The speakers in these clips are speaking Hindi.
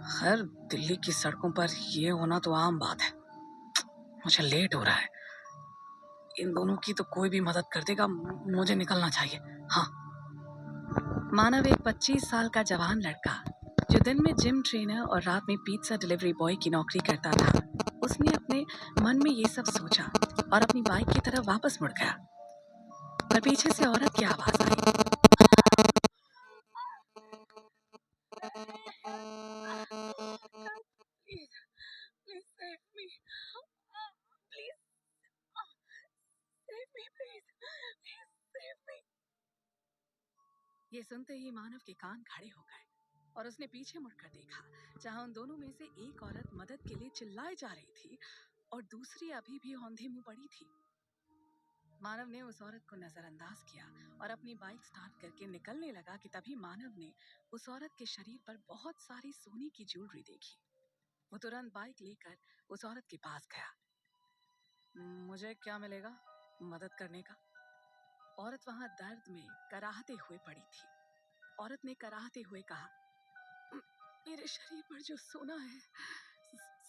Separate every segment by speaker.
Speaker 1: खैर, दिल्ली की सड़कों पर ये होना तो आम बात है। मुझे लेट हो रहा है। इन दोनों की तो कोई भी मदद कर देगा। मुझे निकलना चाहिए। हाँ। मानव एक 25 साल का जवान लड़का, जो दिन में जिम ट्रेनर और रात में पिज्जा डिलीवरी बॉय की नौकरी करता था, उसने अपने मन में ये सब सोचा और अपनी बाइक की तरफ वापस मुड़ गया। पर पीछे से औरत की आवाज आई। ये सुनते ही मानव के कान खड़े हो गए और उसने पीछे मुड़कर देखा, जहां उन दोनों में से एक औरत मदद के लिए चिल्लाए जा रही थी और दूसरी अभी भी औंधी मुंह पड़ी थी। मानव ने उस औरत को नजरअंदाज किया और अपनी बाइक स्टार्ट करके निकलने लगा कि तभी मानव ने उस औरत के शरीर पर बहुत सारी सोने की ज्वेलरी देखी। वो तुरंत बाइक लेकर उस औरत के पास गया। मुझे क्या मिलेगा मदद करने का? औरत वहां दर्द में कराहते हुए पड़ी थी। औरत ने कराहते हुए कहा, मेरे शरीर पर जो सोना है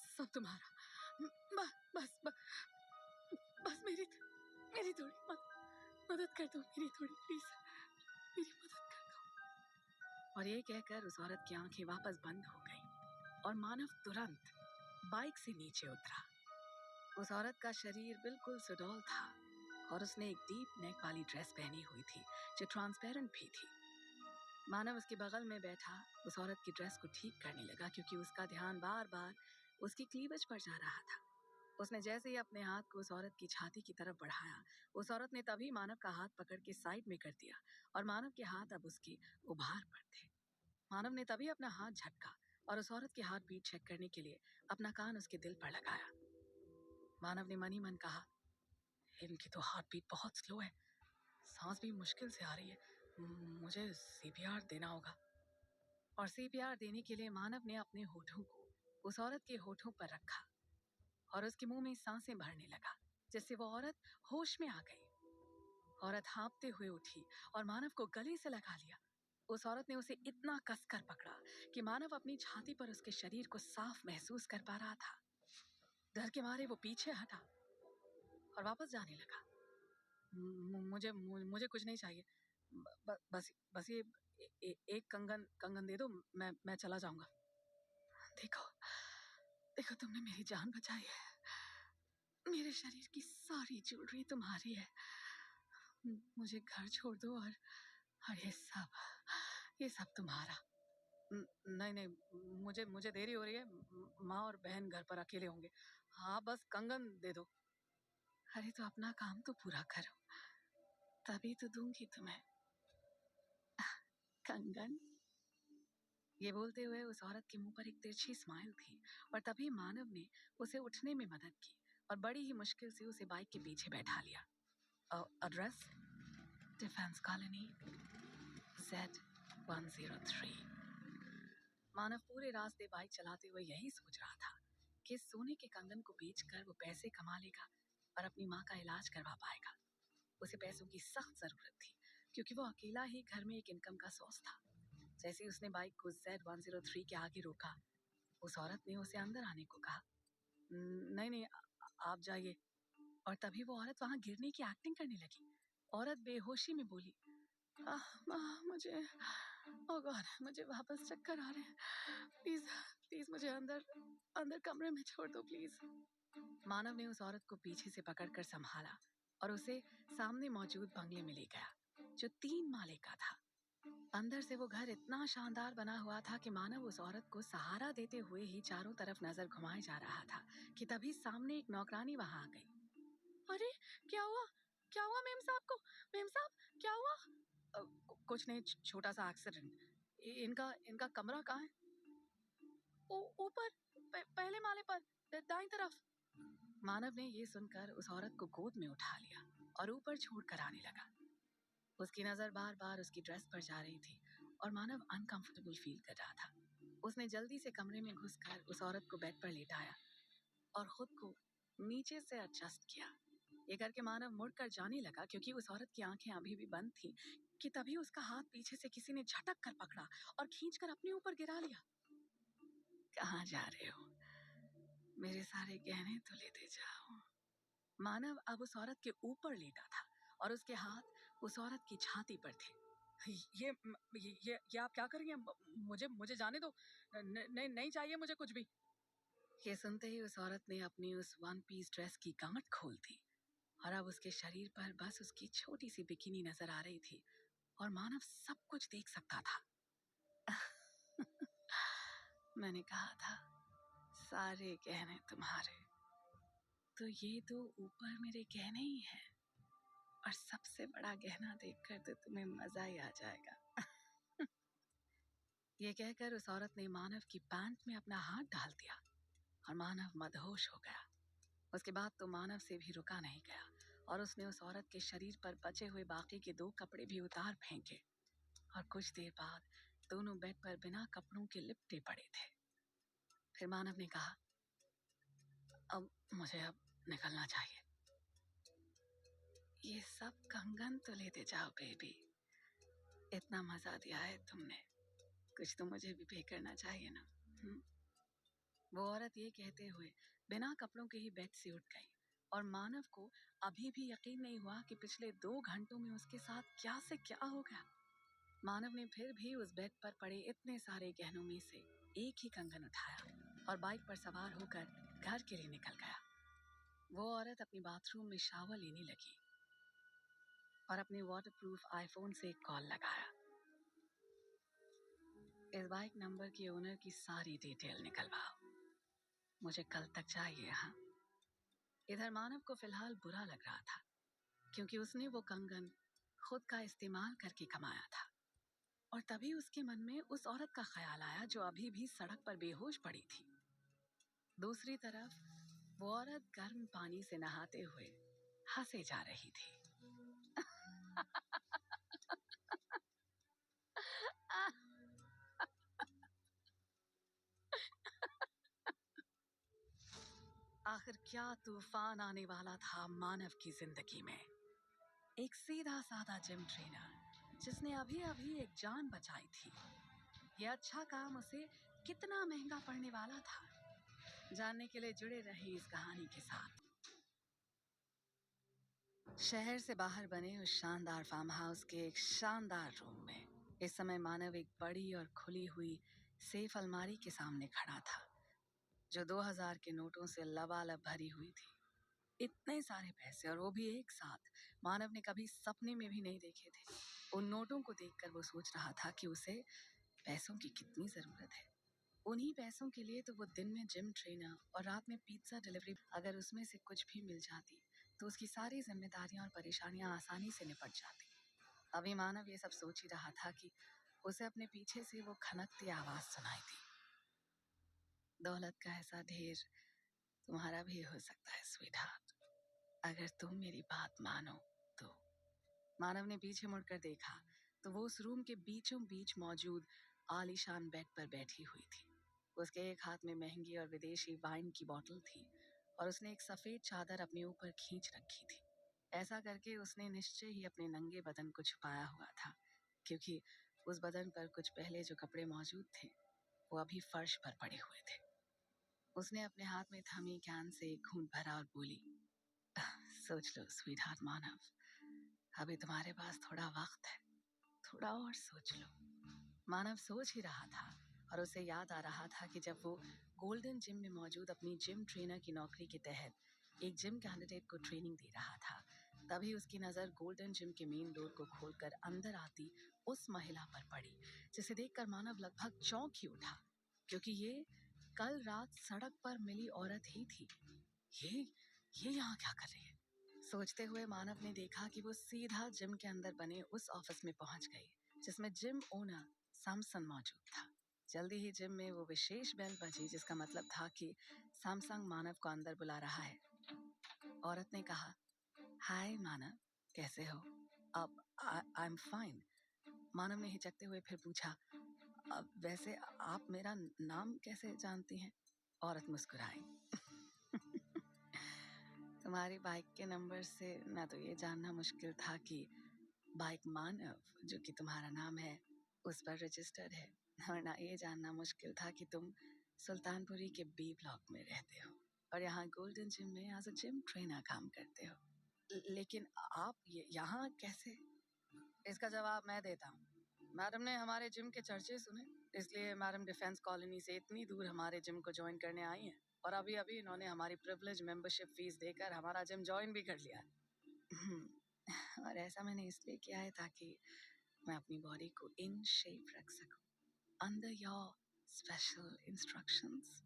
Speaker 1: सब तुम्हारा। बस बस बस, बस मेरी थोड़ी मदद कर दो। मेरी थोड़ी प्लीज मेरी मदद कर दो। और ये कहकर उस औरत की आंखें वापस बंद हो गई और मानव तुरंत बाइक से नीचे उतरा। उस औरत का शरीर बिल्कुल सुडौल था और उसने एक डीप नेक वाली ड्रेस पहनी हुई थी जो ट्रांसपेरेंट भी थी। मानव उसके बगल में बैठा उस औरत की ड्रेस को ठीक करने लगा, क्योंकि उसका ध्यान बार बार उसकी क्लीवेज पर जा रहा था। उसने जैसे ही अपने हाथ को उस औरत की छाती की तरफ बढ़ाया, उस औरत ने तभी मानव का हाथ पकड़ के साइड में कर दिया और मानव के हाथ अब उसके उभार पर थे। मानव ने तभी अपना हाथ झटका और उस औरत की हार्ट बीट चेक करने के लिए अपना कान उसके दिल पर लगाया। मानव ने मन ही मन कहा, इनकी तो हार्ट बीट बहुत स्लो है, सांस भी मुश्किल से आ रही है। मुझे सीपीआर देना होगा। और सीपीआर देने के लिए मानव ने अपने होठों को उस औरत के होठों पर रखा और उसके मुंह में सांसें भरने लगा, जिससे वो औरत होश में आ गई। औरत हाँफते हुए उठी और मानव को गले से लगा लिया। उस औरत ने उसे इतना कसकर पकड़ा कि मानव अपनी छाती पर उसके शरीर को साफ महसूस कर पा रहा था। डर के मारे वो पीछे हटा और वापस जाने लगा। मुझे कुछ नहीं चाहिए। बस ये एक कंगन दे दो। मैं चला जाऊंगा। देखो देखो, तुमने मेरी जान बचाई है। मेरे शरीर की सारी ज्वेलरी तुम्हारी है। मुझे घर छोड़ दो और ये सब तुम्हारा। नहीं नहीं, मुझे देरी हो रही है। माँ और बहन घर पर अकेले होंगे। हाँ, बस कंगन दे दो। अरे तो अपना काम तो पूरा करो, तभी तो दूंगी तुम्हें कंगन। ये बोलते हुए उस औरत के मुंह पर एक तिरछी स्माइल थी और तभी मानव ने उसे उठने में मदद की और बड़ी ही मुश्किल से उसे बाइक के पीछे बैठा लिया। Address defence colony Z103। मानव पूरे रास्ते बाइक चलाते हुए यही सोच रहा था कि इस सोने के कंगन को बेचकर वो पैसे कमा लेगा और अपनी माँ का इलाज करवा पाएगा। उसे पैसों की सख्त जरूरत थी, क्योंकि वो अकेला ही घर में एक इनकम का सोर्स था। जैसे ही उसने बाइक को Z103 के आगे रोका, उस औरत ने उसे अंदर आने को कहा। नहीं नहीं, आप जाइए। और तभी वो औरत वहां गिरने की एक्टिंग करने लगी। औरत बेहोशी में बोली, मुझे ओह गॉड, मुझे वापस चक्कर आ रहे हैं। प्लीज प्लीज मुझे अंदर कमरे में छोड़ दो प्लीज। मानव ने उस औरत को पीछे से पकड़कर संभाला और उसे सामने मौजूद बंगले में ले गया, जो 3 माले का था। अंदर से वो घर इतना शानदार बना हुआ था कि मानव उस औरत को सहारा देते हुए ही चारों तरफ नजर घुमाए जा रहा था कि तभी सामने एक नौकरानी वहां आ गई। अरे क्या हुआ? क्या हुआ मेम साहब को? मेम साहब क्या हुआ? कुछ नहीं, छोटा सा एक्सीडेंट। इनका कमरा कहाँ है? ऊपर, पहले माले पर, दाईं तरफ। मानव ने ये सुनकर उस औरत को गोद में उठा लिया और ऊपर छोड़कर आने लगा। उसकी नजर बार बार उसकी ड्रेस पर जा रही थी और मानव अनकंफर्टेबल फील कर रहा था। उसने जल्दी से कमरे में घुसकर उस औरत को बेड पर लेटाया और खुद को नीचे से एडजस्ट किया। ये करके मानव मुड़कर जाने लगा, क्योंकि उस औरत की आंखें अभी भी बंद थी कि तभी उसका हाथ पीछे से किसी ने झटक कर पकड़ा और खींचकर अपने ऊपर गिरा लिया। कहाँ जा रहे हो? मेरे सारे गहने तो लेते जाओ। मानव अब उस औरत के ऊपर लेटा था और उसके हाथ उस औरत की छाती पर थे। ये आप क्या कर रही हैं? मुझे मुझे जाने दो। नहीं नहीं चाहिए मुझे कुछ भी। ये सुनते ही उस औरत ने अपनी उस वन पीस ड्रेस की गांठ खोल दी और अब उसके शरीर पर बस उसकी छोटी सी बिकिनी नजर आ रही थी और मानव सब कुछ देख सकता था। मैंने कहा था सारे गहने तुम्हारे, तो ये तो ऊपर मेरे गहने ही हैं और सबसे बड़ा गहना देखकर तो तुम्हें मजा ही आ जाएगा। ये कहकर उस औरत ने मानव की पैंट में अपना हाथ डाल दिया और मानव मदहोश हो गया। उसके बाद तो मानव से भी रुका नहीं गया और उसने उस औरत के शरीर पर बचे हुए बाकी के 2 कपड़े भी उतार फेंके और कुछ देर बाद दोनों बेड पर बिना कपड़ों के लिपटे पड़े थे। फिर मानव ने कहा, अब मुझे निकलना चाहिए। ये सब कंगन तो लेते जाओ बेबी, इतना मजा दिया है तुमने, कुछ तो मुझे भी पे करना चाहिए ना। वो औरत ये कहते हुए बिना कपड़ों के ही बेड से उठ गई और मानव को अभी भी यकीन नहीं हुआ कि पिछले 2 घंटों में उसके साथ क्या से क्या हो गया। मानव ने फिर भी उस बेड पर पड़े इतने सारे गहनों में से एक ही कंगन उठाया और बाइक पर सवार होकर घर के लिए निकल गया। वो औरत अपनी बाथरूम में शावर लेने लगी और अपने वाटरप्रूफ आईफोन से एक कॉल लगाया। इस बाइक नंबर के ओनर की सारी डिटेल निकलवाओ, मुझे कल तक चाहिए। हाँ। इधर मानव को फिलहाल बुरा लग रहा था क्योंकि उसने वो कंगन खुद का इस्तेमाल करके कमाया था और तभी उसके मन में उस औरत का ख्याल आया जो अभी भी सड़क पर बेहोश पड़ी थी। दूसरी तरफ वो औरत गर्म पानी से नहाते हुए हंसे जा रही थी। आखिर क्या तूफान आने वाला था मानव की जिंदगी में। एक सीधा साधा जिम ट्रेनर जिसने अभी अभी एक जान बचाई थी, ये अच्छा काम उसे कितना महंगा पड़ने वाला था। जानने के लिए जुड़े रहे इस कहानी के साथ। शहर से बाहर बने उस शानदार फार्म हाउस के एक शानदार रूम में इस समय मानव एक बड़ी और खुली हुई सेफ अलमारी के सामने खड़ा था जो 2000 के नोटों से लबालब भरी हुई थी। इतने सारे पैसे और वो भी एक साथ मानव ने कभी सपने में भी नहीं देखे थे। उन नोटों को देखकर वो सोच रहा था कि उसे पैसों की कितनी जरूरत है। उन्हीं पैसों के लिए तो वो दिन में जिम ट्रेनर और रात में पिज्जा डिलीवरी। अगर उसमें से कुछ भी मिल जाती तो उसकी सारी जिम्मेदारियां और परेशानियां आसानी से निपट जाती। अभी मानव ये सब सोच ही रहा था कि उसे अपने पीछे से वो खनकती आवाज सुनाई दी। दौलत का ऐसा ढेर तुम्हारा भी हो सकता है स्वीटहार्ट, अगर तुम मेरी बात मानो तो। मानव ने पीछे मुड़कर देखा तो वो उस रूम के बीचों बीच मौजूद आलीशान बेड पर बैठी हुई थी। उसके एक हाथ में महंगी और विदेशी वाइन की बोतल थी और उसने एक सफेद चादर अपने ऊपर खींच रखी थी। ऐसा करके उसने निश्चय ही अपने नंगे बदन को छुपाया हुआ था क्योंकि उस बदन पर कुछ पहले जो कपड़े मौजूद थे वो अभी फर्श पर पड़े हुए थे। उसने अपने हाथ में थमी कैन से एक घूंट भरा और बोली, सोच लो स्वीटहार्ट मानव, अभी तुम्हारे पास थोड़ा वक्त है, थोड़ा और सोच लो। मानव सोच ही रहा था और उसे याद आ रहा था कि जब वो गोल्डन जिम में मौजूद अपनी जिम ट्रेनर की नौकरी के तहत एक जिम कैंडिडेट को ट्रेनिंग दे रहा था, तभी उसकी नजर गोल्डन जिम के मेन डोर को खोलकर अंदर आती उस महिला पर पड़ी जिसे देखकर मानव लगभग चौंक ही उठा क्योंकि ये कल रात सड़क पर मिली औरत ही थी। ये यहाँ क्या कर रही है? सोचते हुए मानव ने देखा कि वो सीधा जिम के अंदर बने उस ऑफिस में पहुंच गई जिसमें जिम ओनर सैमसन मौजूद था। जल्दी ही जिम में वो विशेष बेल बजी जिसका मतलब था कि सैमसंग मानव को अंदर बुला रहा है। औरत ने कहा, हाय मानव, कैसे हो? अब आई एम फाइन। मानव ने हिचकते हुए फिर पूछा, वैसे आप मेरा नाम कैसे जानती हैं? औरत मुस्कुराई। तुम्हारी बाइक के नंबर से ना तो ये जानना मुश्किल था कि बाइक मानव, जो कि तुम्हारा नाम है, उस पर रजिस्टर्ड है, और ना ये जानना मुश्किल था कि तुम सुल्तानपुरी के बी ब्लॉक में रहते हो और यहाँ गोल्डन जिम में एज अ जिम ट्रेनर काम करते हो। लेकिन आप यहाँ कैसे? इसका जवाब मैं देता हूँ। मैडम ने हमारे जिम के चर्चे सुने, इसलिए मैडम डिफेंस कॉलोनी से इतनी दूर हमारे जिम को ज्वाइन करने आई हैं और अभी अभी इन्होंने हमारी प्रिविलेज मेंबरशिप फीस देकर हमारा जिम ज्वाइन भी कर लिया है। और ऐसा मैंने इसलिए किया है ताकि मैं अपनी बॉडी को इन शेप रख सकूं, अंडर योर स्पेशल इंस्ट्रक्शंस।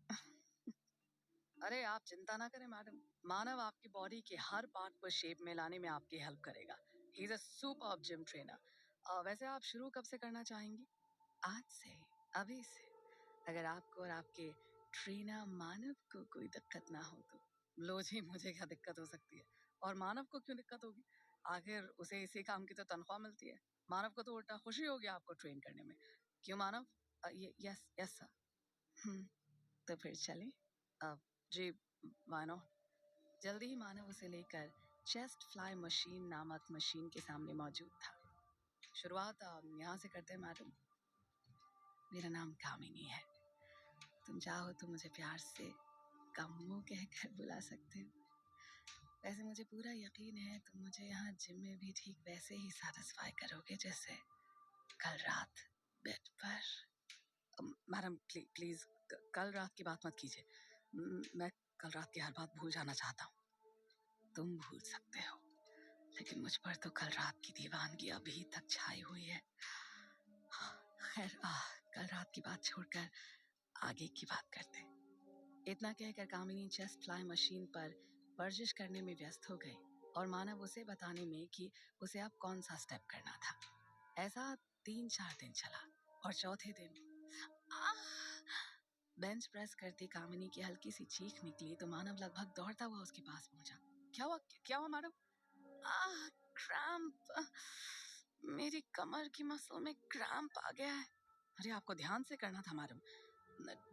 Speaker 1: अरे आप चिंता ना करें मैडम, मानव आपकी बॉडी के हर पार्ट को शेप में लाने में आपकी हेल्प करेगा। He is a superb gym trainer. वैसे आप शुरू कब से करना चाहेंगी? आज से, अभी से। अगर आपको और आपके ट्रेनर मानव को कोई दिक्कत ना हो तो। लो जी, मुझे क्या दिक्कत हो सकती है? और मानव को क्यों दिक्कत होगी? आखिर उसे इसी काम की तो तनख्वाह मिलती है। मानव को तो उल्टा खुशी होगी आपको ट्रेन करने में। क्यों मानव? Yes yes sir. तो फिर चले अब? जी, मानो। जल्दी ही मानव उसे लेकर चेस्ट फ्लाई मशीन नामक मशीन के सामने मौजूद था। शुरुआत यहाँ से करते हैं मैडम। मेरा नाम कामिनी है। तुम चाहो तो मुझे प्यार से कम्मो कहकर बुला सकते हो। वैसे मुझे पूरा यकीन है तुम मुझे यहाँ जिम में भी ठीक वैसे ही सैटिस्फाई करोगे जैसे कल रात बेड पर। मैडम प्लीज कल रात की बात मत कीजिए। मैं कल रात की हर बात भूल जाना चाहता हूँ। तुम भूल सकते हो, लेकिन मुझ पर तो कल रात की दीवानगी अभी तक छाई हुई है। खैर, कल रात की बात छोड़कर आगे की बात करते हैं। इतना कहकर कामिनी चेस्ट फ्लाई मशीन पर वर्जिश करने में व्यस्त हो गई और मानव उसे बताने में कि उसे अब कौन सा स्टेप करना था। ऐसा 3-4 दिन चला और चौथे दिन बेंच प्रेस करती कामिनी की हल्की सी चीख निकली तो मानव लगभग दौड़ता हुआ उसके पास पहुंचा। क्या हुआ मैडम? क्रैम्प, मेरी कमर की मसल में क्रैम्प आ गया है। अरे आपको ध्यान से करना था मैडम।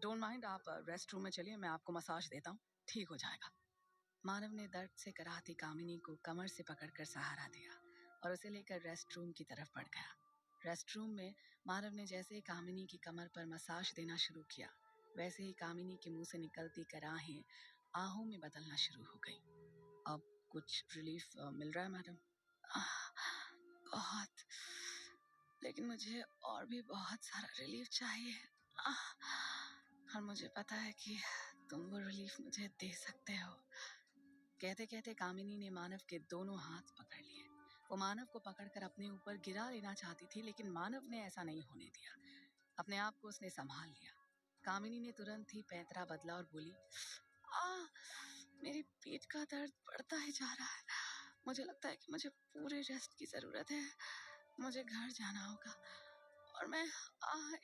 Speaker 1: डोंट माइंड, आप रेस्ट रूम में चलिए, मैं आपको मसाज देता हूँ, ठीक हो जाएगा। मानव ने दर्द से कराहती कामिनी को कमर से पकड़कर सहारा दिया और उसे लेकर रेस्ट रूम की तरफ बढ़ गया। रेस्ट रूम में मानव ने जैसे ही कामिनी की कमर पर मसाज देना शुरू किया, वैसे ही कामिनी के मुंह से निकलती कराहें आहों में बदलना शुरू हो गई। अब कुछ रिलीफ मिल रहा है मैडम? बहुत, लेकिन मुझे और भी बहुत सारा रिलीफ चाहिए। और मुझे पता है कि तुम वो रिलीफ मुझे दे सकते हो। कहते कहते कामिनी ने मानव के दोनों हाथ पकड़ लिए। वो मानव को पकड़कर अपने ऊपर गिरा लेना चाहती थी, लेकिन मानव ने ऐसा नहीं होने दिया। अपने आप को उसने संभाल लिया। कामिनी ने तुरंत ही पैंतरा बदला और बोली, मेरी पेट का दर्द बढ़ता ही जा रहा है। मुझे लगता है कि मुझे पूरे रेस्ट की जरूरत है। मुझे घर जाना होगा और मैं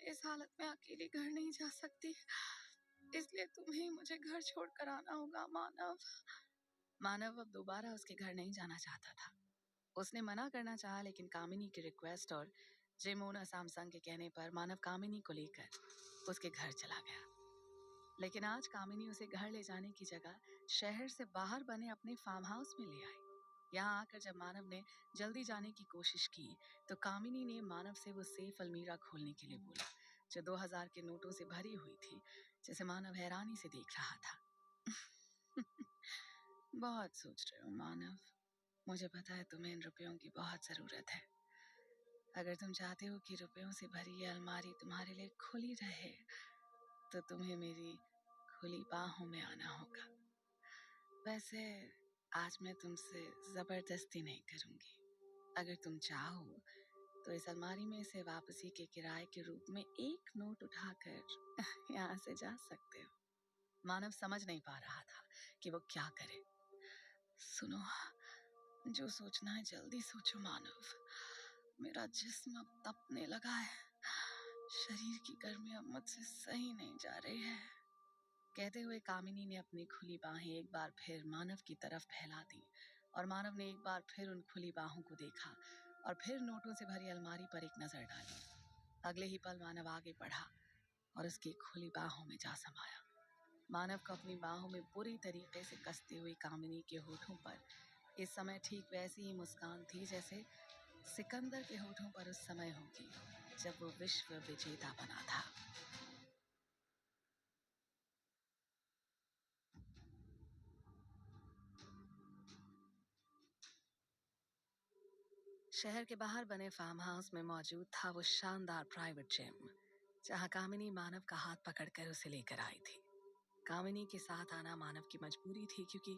Speaker 1: इस हालत में अकेली घर नहीं जा सकती, इसलिए तुम्हें मुझे घर छोड़कर आना होगा मानव। मानव अब दोबारा उसके घर नहीं जाना चाहता था। उसने मना करना चाहा, लेकिन कामिनी की रिक्वेस्ट और जिम ओनर सैमसंग के कहने पर मानव कामिनी को लेकर उसके घर चला गया। लेकिन आज कामिनी उसे घर ले जाने की जगह शहर से बाहर बने अपने फार्म हाउस में ले आई। यहाँ आकर जब मानव ने जल्दी जाने की कोशिश की तो कामिनी ने मानव से वो सेफ अलमीरा खोलने के लिए बोला, जो 2000 के नोटों से भरी हुई थी, जिसे मानव हैरानी से देख रहा था। बहुत सोच रहे हो मानव, मुझे पता है तुम्हें इन रुपयों की बहुत जरूरत है। अगर तुम चाहते हो कि रुपयों से भरी ये अलमारी तुम्हारे लिए खुली रहे तो तुम्हें मेरी खुली बाहों में आना होगा। वैसे आज मैं तुमसे जबरदस्ती नहीं करूंगी। अगर तुम चाहो तो इस अलमारी में से वापसी के किराए के रूप में एक नोट उठाकर यहाँ से जा सकते हो। मानव समझ नहीं पा रहा था कि वो क्या करे। सुनो, जो सोचना है जल्दी सोचो मानव। मेरा जिस्म अब तपने लगा है। शरीर की गर्मी अब मुझसे सही नहीं जा रही है। कहते हुए कामिनी ने अपनी खुली बाहें एक बार फिर मानव की तरफ फैला दी और मानव ने एक बार फिर उन खुली बाहों को देखा और फिर नोटों से भरी अलमारी पर एक नजर डाली। अगले ही पल मानव आगे बढ़ा और उसकी खुली बाहों में जा समाया। मानव को अपनी बाहों में बुरी तरीके से कसते हुए कामिनी के होठों पर इस समय ठीक वैसी ही मुस्कान थी जैसे सिकंदर के होठों पर उस समय होगी जब वो विश्व विजेता बना था। शहर के बाहर बने फार्म हाउस में मौजूद था वो शानदार प्राइवेट जिम, जहाँ कामिनी मानव का हाथ पकड़कर उसे लेकर आई थी। कामिनी के साथ आना मानव की मजबूरी थी, क्योंकि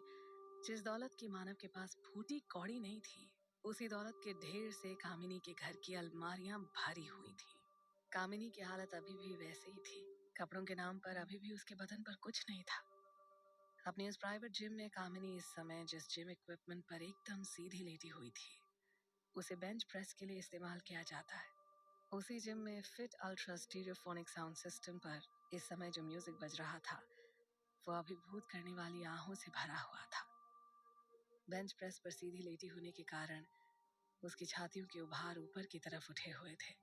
Speaker 1: जिस दौलत की मानव के पास फूटी कौड़ी नहीं थी, उसी दौलत के ढेर से कामिनी के घर की अलमारियां भरी हुई थी। कामिनी की हालत अभी भी वैसे ही थी। कपड़ों के नाम पर अभी भी उसके बदन पर कुछ नहीं था। अपनी उस प्राइवेट जिम में कामिनी इस समय जिस जिम इक्विपमेंट पर एकदम सीधी लेटी हुई थी, उसे बेंच प्रेस के लिए इस्तेमाल किया जाता है। उसी जिम में fit ultra stereophonic sound system पर इस समय जो म्यूजिक बज रहा था, वो अभिभूत करने वाली आहों से भरा हुआ था। बेंच प्रेस पर सीधी लेटी होने के कारण उसकी छातियों के उभार ऊपर की तरफ उठे हुए थे,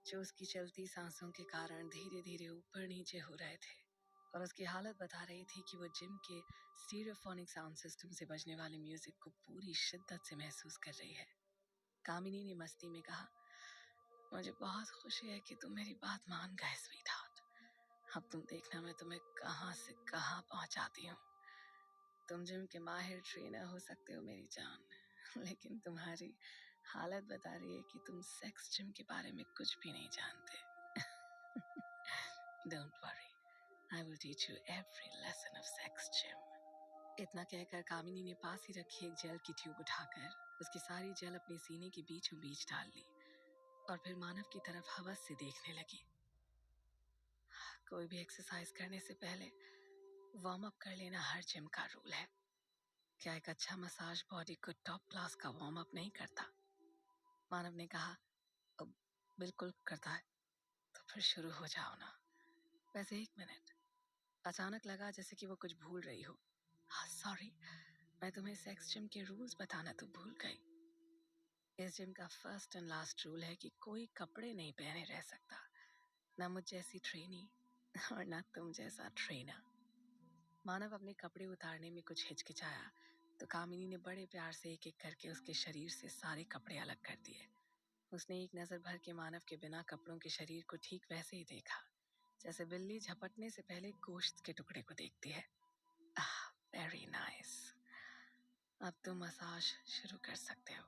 Speaker 1: जो उसकी चलती सांसों के कारण धीरे धीरे ऊपर नीचे हो रहे थे। और उसकी हालत बता रही थी कि वो जिम के स्टीरियोफोनिक साउंड सिस्टम से बजने वाले म्यूजिक को पूरी शिद्दत से महसूस कर रही है। कामिनी ने मस्ती में कहा, मुझे बहुत खुशी है कि तुम मेरी बात मान गए स्वीट हार्ट। अब तुम देखना मैं तुम्हें कहाँ से कहाँ पहुंचाती हूँ। तुम जिम के माहिर ट्रेनर हो सकते हो मेरी जान, लेकिन तुम्हारी हालत बता रही है कि तुम सेक्स जिम के बारे में कुछ भी नहीं जानते। Don't worry, I will teach you every lesson of sex gym. इतना कहकर कामिनी ने पास ही रखी एक जेल की ट्यूब उठाकर उसकी सारी जेल अपने सीने के बीचों बीच डाल ली और फिर मानव की तरफ हवस से देखने लगी। कोई भी एक्सरसाइज करने से पहले वार्म अप कर लेना हर जिम का रूल है। क्या एक अच्छा मसाज बॉडी को टॉप क्लास का वार्म अप नहीं करता? मानव ने कहा, बिल्कुल करता है। तो फिर शुरू हो जाओ ना। वैसे एक मिनट। अचानक लगा जैसे कि वो कुछ भूल रही हो। सॉरी, मैं तुम्हें सेक्स जिम के रूल्स बताना तो भूल गई। इस जिम का फर्स्ट एंड लास्ट रूल है कि कोई कपड़े नहीं पहने रह सकता, ना मुझ जैसी ट्रेनी और ना तुम जैसा ट्रेनर। मानव अपने कपड़े उतारने में कुछ हिचकिचाया तो कामिनी ने बड़े प्यार से एक एक करके उसके शरीर से सारे कपड़े अलग कर दिए। उसने एक नजर भर के मानव के बिना कपड़ों के शरीर को ठीक वैसे ही देखा जैसे बिल्ली झपटने से पहले गोश्त के टुकड़े को देखती है। वेरी नाइस, अब तुम मसाज शुरू कर सकते हो।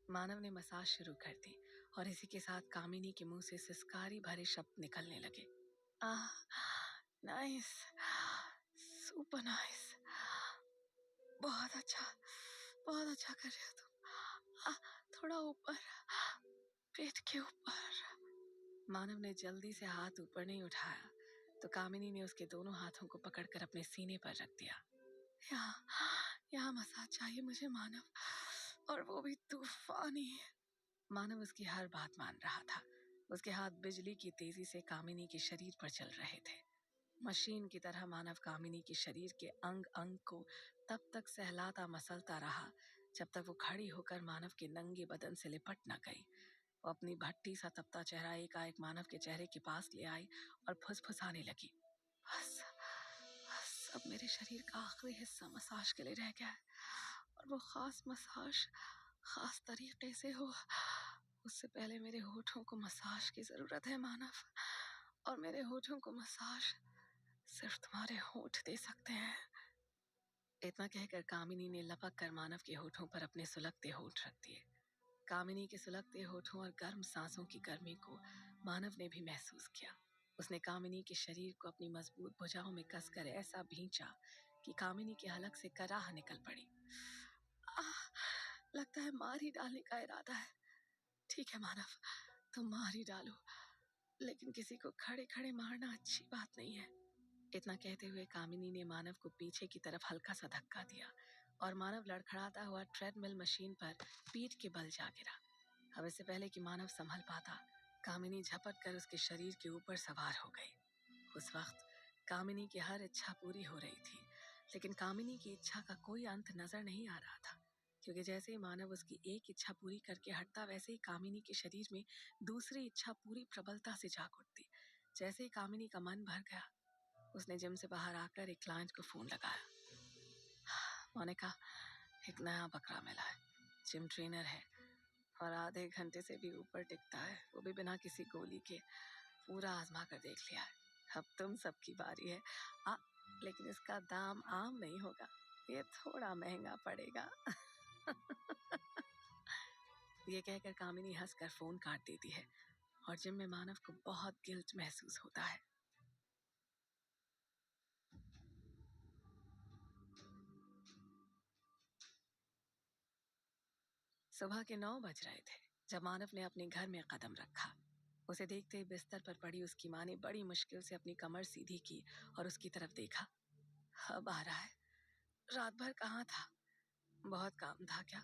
Speaker 1: मानव ने मसाज शुरू कर दी और इसी के साथ कामिनी के मुंह से सिसकारी भरे शब्द निकलने लगे। नाइस, सुपर नाइस, बहुत अच्छा कर रहे हो तुम। थोड़ा ऊपर, पेट के ऊपर। मानव ने जल्दी से हाथ ऊपर नहीं उठाया तो कामिनी ने उसके दोनों हाथों को पकड़कर अपने सीने पर रख दिया। यहाँ मसाज चाहिए मुझे मानव, और वो भी तूफानी। मानव उसकी हर बात मान रहा था। उसके हाथ बिजली की तेजी से कामिनी के शरीर पर चल रहे थे। मशीन की तरह मानव कामिनी के शरीर के अंग अंग को तब तक सहलाता मसलता रहा जब तक वो खड़ी होकर मानव के नंगे बदन से लिपट न गई। वो अपनी भट्टी सा तपता चेहरा एकाएक मानव के चेहरे के पास ले आई और फुसफुसाने लगी। बस अब मेरे शरीर का आखिरी हिस्सा मसाज के लिए रह गया है, और वो खास मसाज खास तरीके से हो। उससे पहले मेरे होठों को मसाज की जरूरत है मानव, और मेरे होठों को मसाज सिर्फ तुम्हारे होठ दे सकते हैं। इतना कहकर कामिनी ने लपक कर मानव के होठों पर अपने सुलगते होठ रख दिए। कामिनी के सुलगते होठों और गर्म सांसों की गर्मी को मानव ने भी महसूस किया। उसने कामिनी के शरीर को अपनी मजबूत भुजाओं में कसकर ऐसा भींचा कि कामिनी के हलक से कराह निकल पड़ी। लगता है मार ही डालने का इरादा है। ठीक है मानव, तुम मार ही डालो, लेकिन किसी को खड़े खड़े मारना अच्छी बात नहीं है। इतना कहते हुए कामिनी ने मानव को पीछे की तरफ हल्का सा धक्का दिया और मानव लड़खड़ाता हुआ ट्रेडमिल मशीन पर पीठ के बल जा गिरा। अब इससे पहले कि मानव संभल पाता, कामिनी झपट कर उसके शरीर के ऊपर सवार हो गई। उस वक्त कामिनी की हर इच्छा पूरी हो रही थी, लेकिन कामिनी की इच्छा का कोई अंत नजर नहीं आ रहा था, क्योंकि जैसे ही मानव उसकी एक इच्छा पूरी करके हटता, वैसे ही कामिनी के शरीर में दूसरी इच्छा पूरी प्रबलता से जाग उठती। जैसे ही कामिनी का मन भर गया, उसने जिम से बाहर आकर एक क्लाइंट को फोन लगाया। मोनिका, एक नया बकरा मिला है, जिम ट्रेनर है और आधे घंटे से भी ऊपर टिकता है, वो भी बिना किसी गोली के। पूरा आजमा कर देख लिया है। अब तुम सबकी बारी है। लेकिन इसका दाम आम नहीं होगा, ये थोड़ा महंगा पड़ेगा। ये कहकर कामिनी हंसकर फोन काट देती है और जिम में मानव को बहुत गिल्ट महसूस होता है। सुबह के 9 बज रहे थे जब मानव ने अपने घर में कदम रखा। उसे देखते ही बिस्तर पर पड़ी उसकी माँ ने बड़ी मुश्किल से अपनी कमर सीधी की और उसकी तरफ देखा। अब आ रहा है। रात भर कहाँ था? बहुत काम था क्या?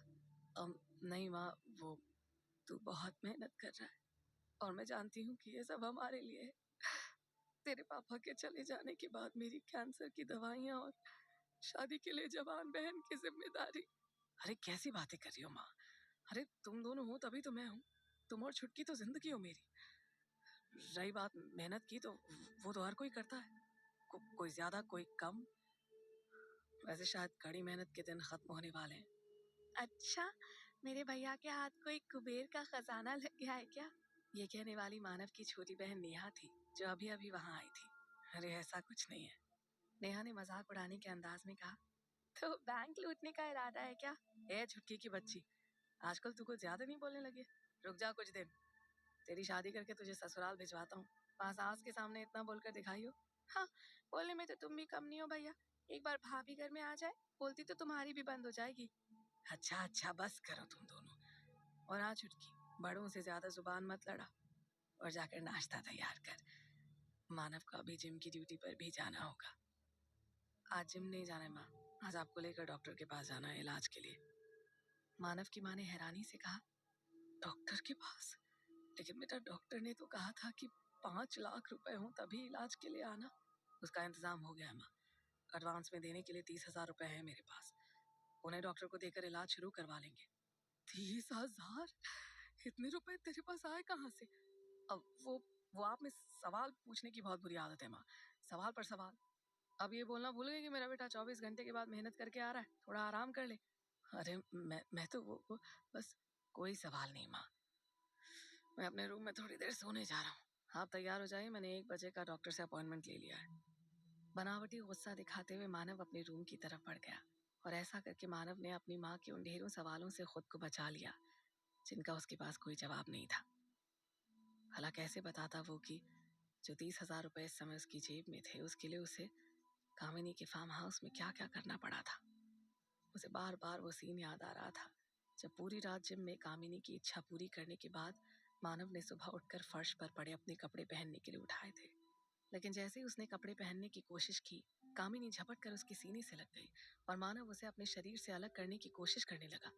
Speaker 1: नहीं माँ, वो तू बहुत मेहनत कर रहा है और मैं जानती हूँ कि ये सब हमारे लिए है। तेरे पापा के चले जाने के बाद मेरी कैंसर की दवाइयाँ और शादी के लिए जवान बहन की जिम्मेदारी। अरे कैसी बातें कर रही हो माँ? अरे तुम दोनों हो तभी तो मैं हूँ। तुम और छुटकी तो जिंदगी हो मेरी। रही बात मेहनत की तो वो तो हर कोई करता है, कोई ज्यादा कोई कम। वैसे शायद कड़ी मेहनत के दिन खत्म होने वाले हैं। अच्छा, मेरे भैया के हाथ कोई कुबेर का खजाना लग गया है क्या? ये कहने वाली मानव की छोटी बहन नेहा थी जो अभी अभी वहां आई थी। अरे ऐसा कुछ नहीं है, नेहा ने मजाक उड़ाने के अंदाज में कहा। तो बैंक लूटने का इरादा है क्या? ए छुटकी की बच्ची, आजकल तू कुछ ज्यादा नहीं बोलने लगी? रुक जा कुछ दिन, तेरी शादी करके तुझे ससुराल भिजवाता हूँ। पास सास के सामने इतना बोलकर दिखाई हो। हाँ, बोलने में तो तुम भी कम नहीं हो भैया। एक बार भाभी घर में आ जाए, बोलती तो तुम्हारी भी बंद हो जाएगी। अच्छा अच्छा, बस करो तुम दोनों। और हाँ छुटकी, बड़ों से ज्यादा जुबान मत लड़ा और जाकर नाश्ता तैयार कर। मानव को अभी जिम की ड्यूटी पर भी जाना होगा। आज जिम नहीं जाना है माँ, आज आपको लेकर डॉक्टर के पास जाना है इलाज के लिए। मानव की माँ ने हैरानी से कहा। डॉक्टर के पास? लेकिन बेटा डॉक्टर ने तो कहा था कि 5 लाख रुपए हो तभी इलाज के लिए आना। उसका इंतजाम हो गया है माँ, एडवांस में देने के लिए 30,000 रुपए है मेरे पास। उन्हें डॉक्टर को देकर इलाज शुरू करवा लेंगे। 30,000? इतने रुपए तेरे पास आए कहाँ से? अब वो आप में सवाल पूछने की बहुत बुरी आदत है माँ, सवाल पर सवाल। अब ये बोलना भूल गए कि मेरा बेटा 24 घंटे के बाद मेहनत करके आ रहा है, थोड़ा आराम कर ले। अरे मैं तो वो बस। कोई सवाल नहीं माँ, मैं अपने रूम में थोड़ी देर सोने जा रहा हूँ। आप तैयार हो जाइए, मैंने 1 बजे का डॉक्टर से अपॉइंटमेंट ले लिया है। बनावटी गुस्सा दिखाते हुए मानव अपने रूम की तरफ बढ़ गया और ऐसा करके मानव ने अपनी माँ के उन ढेरों सवालों से खुद को बचा लिया जिनका उसके पास कोई जवाब नहीं था। भला कैसे बताता वो कि जो 30,000 रुपए इस समय उसकी जेब में थे, उसके लिए उसे कामिनी के फार्म हाउस में क्या क्या करना पड़ा था। उसे बार बार वो सीन याद आ रहा था जब पूरी रात जिम में कामिनी की इच्छा पूरी करने के बाद मानव ने सुबह उठकर फर्श पर पड़े अपने कपड़े पहनने के लिए उठाए थे। लेकिन जैसे ही उसने कपड़े पहनने की कोशिश की, कामिनी झपट कर उसके सीने से लग गई और मानव उसे अपने शरीर से अलग करने की कोशिश करने लगा।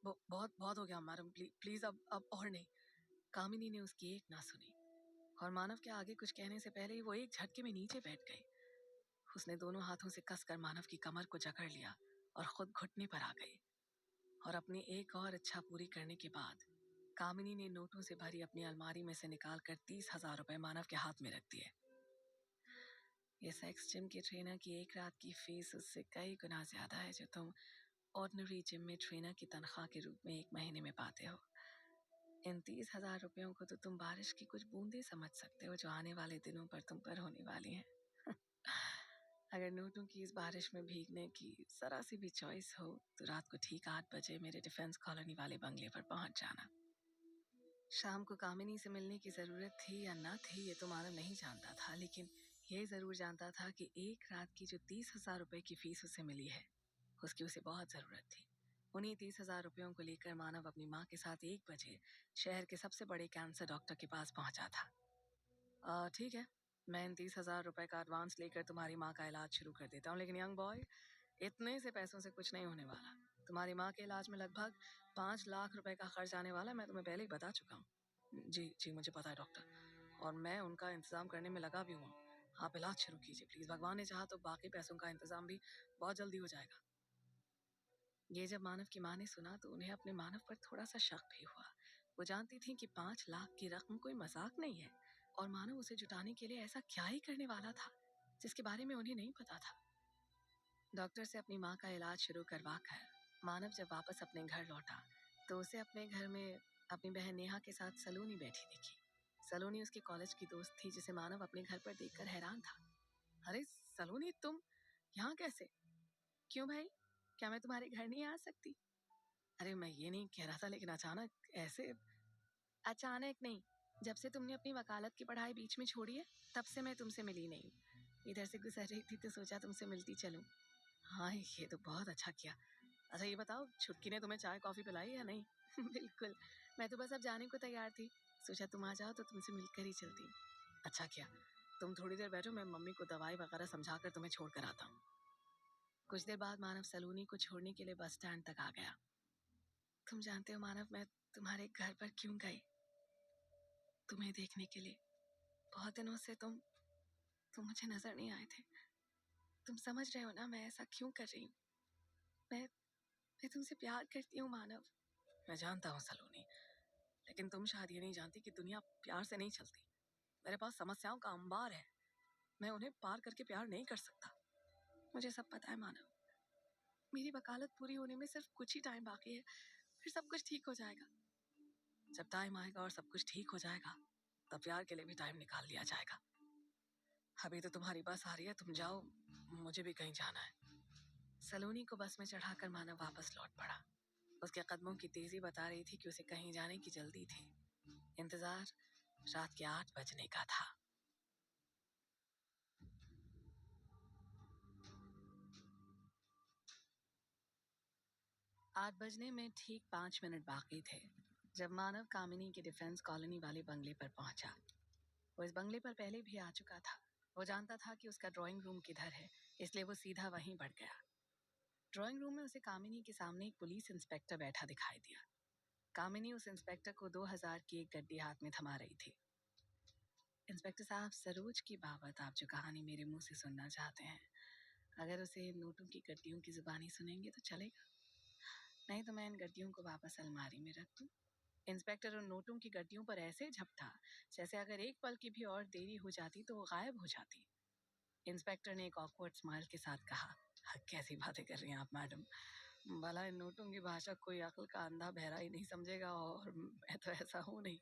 Speaker 1: बहुत बहुत हो गया मानव, प्लीज अब और नहीं। कामिनी ने उसकी एक ना सुनी और मानव के आगे कुछ कहने से पहले ही वो एक झटके में नीचे बैठ गई। उसने दोनों हाथों से कसकर मानव की कमर को जकड़ लिया और खुद घुटने पर आ गई और अपनी एक और इच्छा पूरी करने के बाद कामिनी ने नोटों से भरी अपनी अलमारी में से निकालकर 30,000 रुपए मानव के हाथ में रख दिए। ये सेक्स जिम के ट्रेनर की एक रात की फीस उससे कई गुना ज्यादा है जो तुम ऑर्डिनरी जिम में ट्रेनर की तनख्वाह के रूप में 1 महीने में पाते हो। इन 30,000 रुपयों को तो तुम बारिश की कुछ बूंदे समझ सकते हो जो आने वाले दिनों पर तुम पर होने वाली हैं। अगर नोटों की इस बारिश में भीगने की जरा सी भी चॉइस हो तो रात को ठीक 8 बजे मेरे डिफेंस कॉलोनी वाले बंगले पर पहुंच जाना। शाम को कामिनी से मिलने की जरूरत थी या न थी ये तो मानव नहीं जानता था, लेकिन ये जरूर जानता था कि एक रात की जो 30,000 रुपए की फीस उसे मिली है उसकी उसे बहुत जरूरत थी। उन्हीं 30,000 रुपयों को लेकर मानव अपनी माँ के साथ 1 बजे शहर के सबसे बड़े कैंसर डॉक्टर के पास पहुंचा था। ठीक है, मैं इन 30,000 रुपए का एडवांस लेकर तुम्हारी माँ का इलाज शुरू कर देता हूँ, लेकिन यंग बॉय, इतने से पैसों से कुछ नहीं होने वाला। तुम्हारी माँ के इलाज में लगभग 5 लाख रुपए का खर्च आने वाला, मैं तुम्हें पहले ही बता चुका हूँ। जी जी मुझे पता है डॉक्टर, और मैं उनका इंतजाम करने में लगा भी हूँ। आप इलाज शुरू कीजिए प्लीज, भगवान ने चाहा तो बाकी पैसों का इंतजाम भी बहुत जल्दी हो जाएगा। ये जब मानव की माँ ने सुना तो उन्हें अपने मानव पर थोड़ा सा शक भी हुआ। वो जानती थी कि 5 लाख की रकम कोई मजाक नहीं है और मानव उसे जुटाने के लिए ऐसा क्या ही करने वाला था जिसके बारे में उन्हें नहीं पता था। डॉक्टर से अपनी माँ का इलाज शुरू करवा कर मानव जब वापस अपने घर लौटा तो उसे अपने घर में अपनी बहन नेहा के साथ सलोनी बैठी दिखी। सलोनी उसके कॉलेज की दोस्त थी जिसे मानव अपने घर पर देखकर हैरान था। अरे सलोनी, तुम यहाँ कैसे? क्यों भाई, क्या मैं तुम्हारे घर नहीं आ सकती? अरे मैं ये नहीं कह रहा था, लेकिन अचानक ऐसे। अचानक नहीं, जब से तुमने अपनी वकालत की पढ़ाई बीच में छोड़ी है, तब से मैं तुमसे मिली नहीं। इधर से गुजर रही थी तो सोचा तुमसे मिलती चलूं। हाँ, ये तो बहुत अच्छा किया। अच्छा ये बताओ, छुटकी ने तुम्हें चाय कॉफी पिलाई या नहीं? बिल्कुल, मैं तो बस अब जाने को तैयार थी। सोचा तुम आ जाओ तो तुमसे मिलकर ही चलती। अच्छा किया। तुम थोड़ी देर बैठो, मैं मम्मी को दवाई वगैरह समझाकर तुम्हें छोड़ कर आता हूँ। कुछ देर बाद मानव सलोनी को छोड़ने के लिए बस स्टैंड तक आ गया। तुम जानते हो मानव, मैं तुम्हारे घर पर क्यों गई? तुम्हें देखने के लिए। बहुत दिनों से तुम मुझे नजर नहीं आए थे। तुम समझ रहे हो ना मैं ऐसा क्यों कर रही हूँ? मैं तुमसे प्यार करती हूँ मानव। मैं जानता हूँ सलोनी, लेकिन तुम शायद ये नहीं जानती कि दुनिया प्यार से नहीं चलती। मेरे पास समस्याओं का अंबार है, मैं उन्हें पार करके प्यार नहीं कर सकता। मुझे सब पता है मानव। मेरी वकालत पूरी होने में सिर्फ कुछ ही टाइम बाकी है, फिर सब कुछ ठीक हो जाएगा। जब टाइम आएगा और सब कुछ ठीक हो जाएगा, तब प्यार के लिए भी टाइम निकाल लिया जाएगा। अभी तो तुम्हारी बस आ रही है, तुम जाओ, मुझे भी कहीं जाना है। सलोनी को बस में चढ़ाकर मानव वापस लौट पड़ा। उसके कदमों की तेजी बता रही थी कि उसे कहीं जाने की जल्दी थी। इंतजार रात के 8 बजने का था। 8 बजने में ठीक 5 मिनट बाकी थे जब मानव कामिनी के डिफेंस कॉलोनी वाले बंगले पर पहुंचा। वो इस बंगले पर पहले भी आ चुका था। वो जानता था कि उसका ड्राइंग रूम किधर है, इसलिए वो सीधा वहीं बढ़ गया। ड्राइंग रूम में उसे कामिनी के सामने एक पुलिस इंस्पेक्टर बैठा दिखाई दिया। कामिनी उस इंस्पेक्टर को 2000 की एक गड्डी हाथ में थमा रही थी। इंस्पेक्टर साहब, सरोज की बाबत आप जो कहानी मेरे मुंह से सुनना चाहते हैं, अगर उसे नोटों की गड्डियों की जुबानी सुनेंगे तो चलेगा, नहीं तो मैं इन गड्डियों को वापस अलमारी में रख दूं। इंस्पेक्टर उन नोटों की गड्डियों पर ऐसे झपटा जैसे अगर एक पल की भी और देरी हो जाती तो वो गायब हो जाती। इंस्पेक्टर ने एक ऑकवर्ड स्माइल के साथ कहा, कैसी बातें कर रही हैं आप मैडम? भला इन नोटों की भाषा कोई अक्ल का अंधा बहरा ही नहीं समझेगा, और मैं तो ऐसा हूँ नहीं।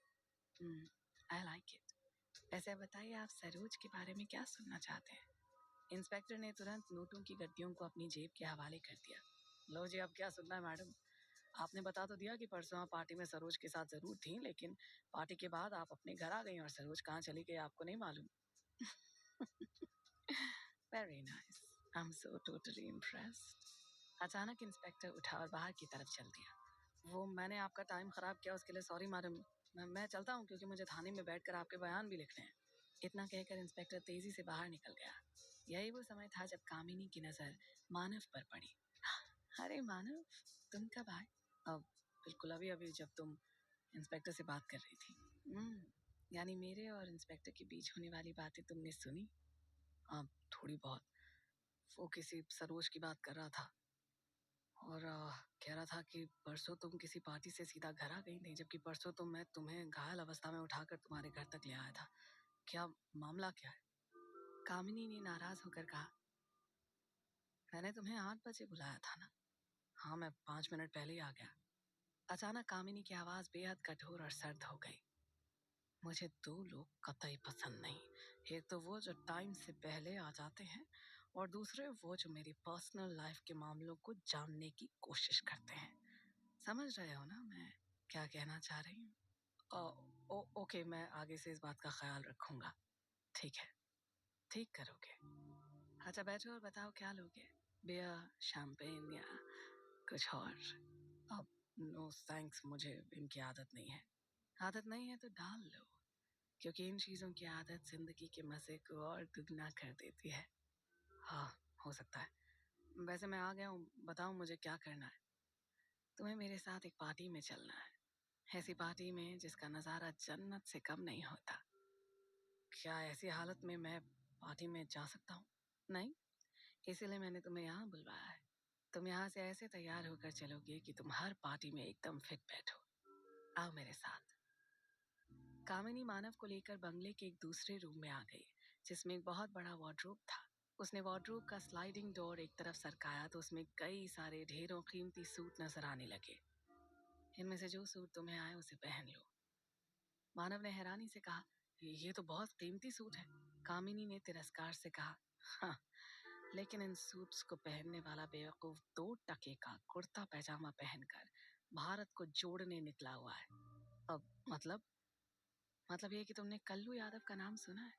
Speaker 1: I like it. ऐसे बताइए, आप सरोज के बारे में क्या सुनना चाहते हैं? इंस्पेक्टर ने तुरंत नोटों की गड्डियों को अपनी जेब के हवाले कर दिया। लो जी, अब क्या सुनना है मैडम? आपने बता तो दिया कि परसों आप पार्टी में सरोज के साथ जरूर थी, लेकिन पार्टी के बाद आप अपने घर आ गई और सरोज कहाँ चली गई आपको नहीं मालूम। Very nice, I am so totally impressed. अचानक इंस्पेक्टर उठा और बाहर की तरफ चल दिया। वो मैंने आपका टाइम खराब किया, उसके लिए सॉरी मैडम। मैं चलता हूँ क्योंकि मुझे थाने में बैठकर आपके बयान भी लिखने हैं। इतना कहकर इंस्पेक्टर तेजी से बाहर निकल गया। यही वो समय था जब कामिनी की नजर मानव पर पड़ी। अरे मानव, तुम कब आए? अब बिल्कुल अभी अभी, जब तुम इंस्पेक्टर से बात कर रही थी। यानी मेरे और इंस्पेक्टर के बीच होने वाली बातें तुमने सुनी? हाँ, थोड़ी बहुत। वो किसी सरोज की बात कर रहा था और कह रहा था कि परसों तुम किसी पार्टी से सीधा घर आ गई थी, जबकि परसों तो मैं तुम्हें घायल अवस्था में उठाकर तुम्हारे घर तक ले आया था। क्या मामला क्या है? कामिनी ने नाराज होकर कहा, मैंने तुम्हें 8 बजे बुलाया था ना? हाँ, मैं 5 मिनट पहले ही आ गया। अचानक कामिनी की आवाज बेहद कठोर और सर्द हो गई। मुझे 2 लोग कतई पसंद नहीं। एक तो वो जो टाइम से पहले आ जाते हैं, और दूसरे वो जो मेरी पर्सनल लाइफ के मामलों को जानने की कोशिश करते हैं। समझ रहे हो ना मैं क्या कहना चाह रही हूँ? ओके, मैं आगे से इस बात का ख्याल रखूंगा। ठीक है, ठीक करोगे। अच्छा बैठो और बताओ क्या लोगे? बियर, शैंपेन या कुछ और? अब नो थैंक्स, मुझे इनकी आदत नहीं है। आदत नहीं है तो डाल लो, क्योंकि इन चीजों की आदत जिंदगी के मजे को और दुगना कर देती है। हाँ, हो सकता है। वैसे मैं आ गया हूँ, बताओ मुझे क्या करना है? तुम्हें मेरे साथ एक पार्टी में चलना है, ऐसी पार्टी में जिसका नजारा जन्नत से कम नहीं होता। क्या ऐसी हालत में मैं पार्टी में जा सकता हूँ? नहीं, इसीलिए मैंने तुम्हें यहाँ बुलवाया है। तुम यहाँ से ऐसे तैयार होकर चलोगे कि तुम हर पार्टी में एकदम फिट बैठो। आओ मेरे साथ। कामिनी मानव को लेकर बंगले के एक दूसरे रूम में आ गई, जिसमें एक बहुत बड़ा वार्डरोब था। उसने वार्डरोब का स्लाइडिंग डोर एक तरफ सरकाया तो उसमें कई सारे ढेरों कीमती सूट नजर आने लगे। इनमें से जो सूट तुम्हें आए उसे पहन लो। मानव ने हैरानी से कहा, ये तो बहुत कीमती सूट है। कामिनी ने तिरस्कार से कहा, हाँ, लेकिन इन सूट्स को पहनने वाला बेवकूफ 2 टके का कुर्ता पैजामा पहनकर भारत को जोड़ने निकला हुआ है। अब मतलब ये कि तुमने कल्लू यादव का नाम सुना है?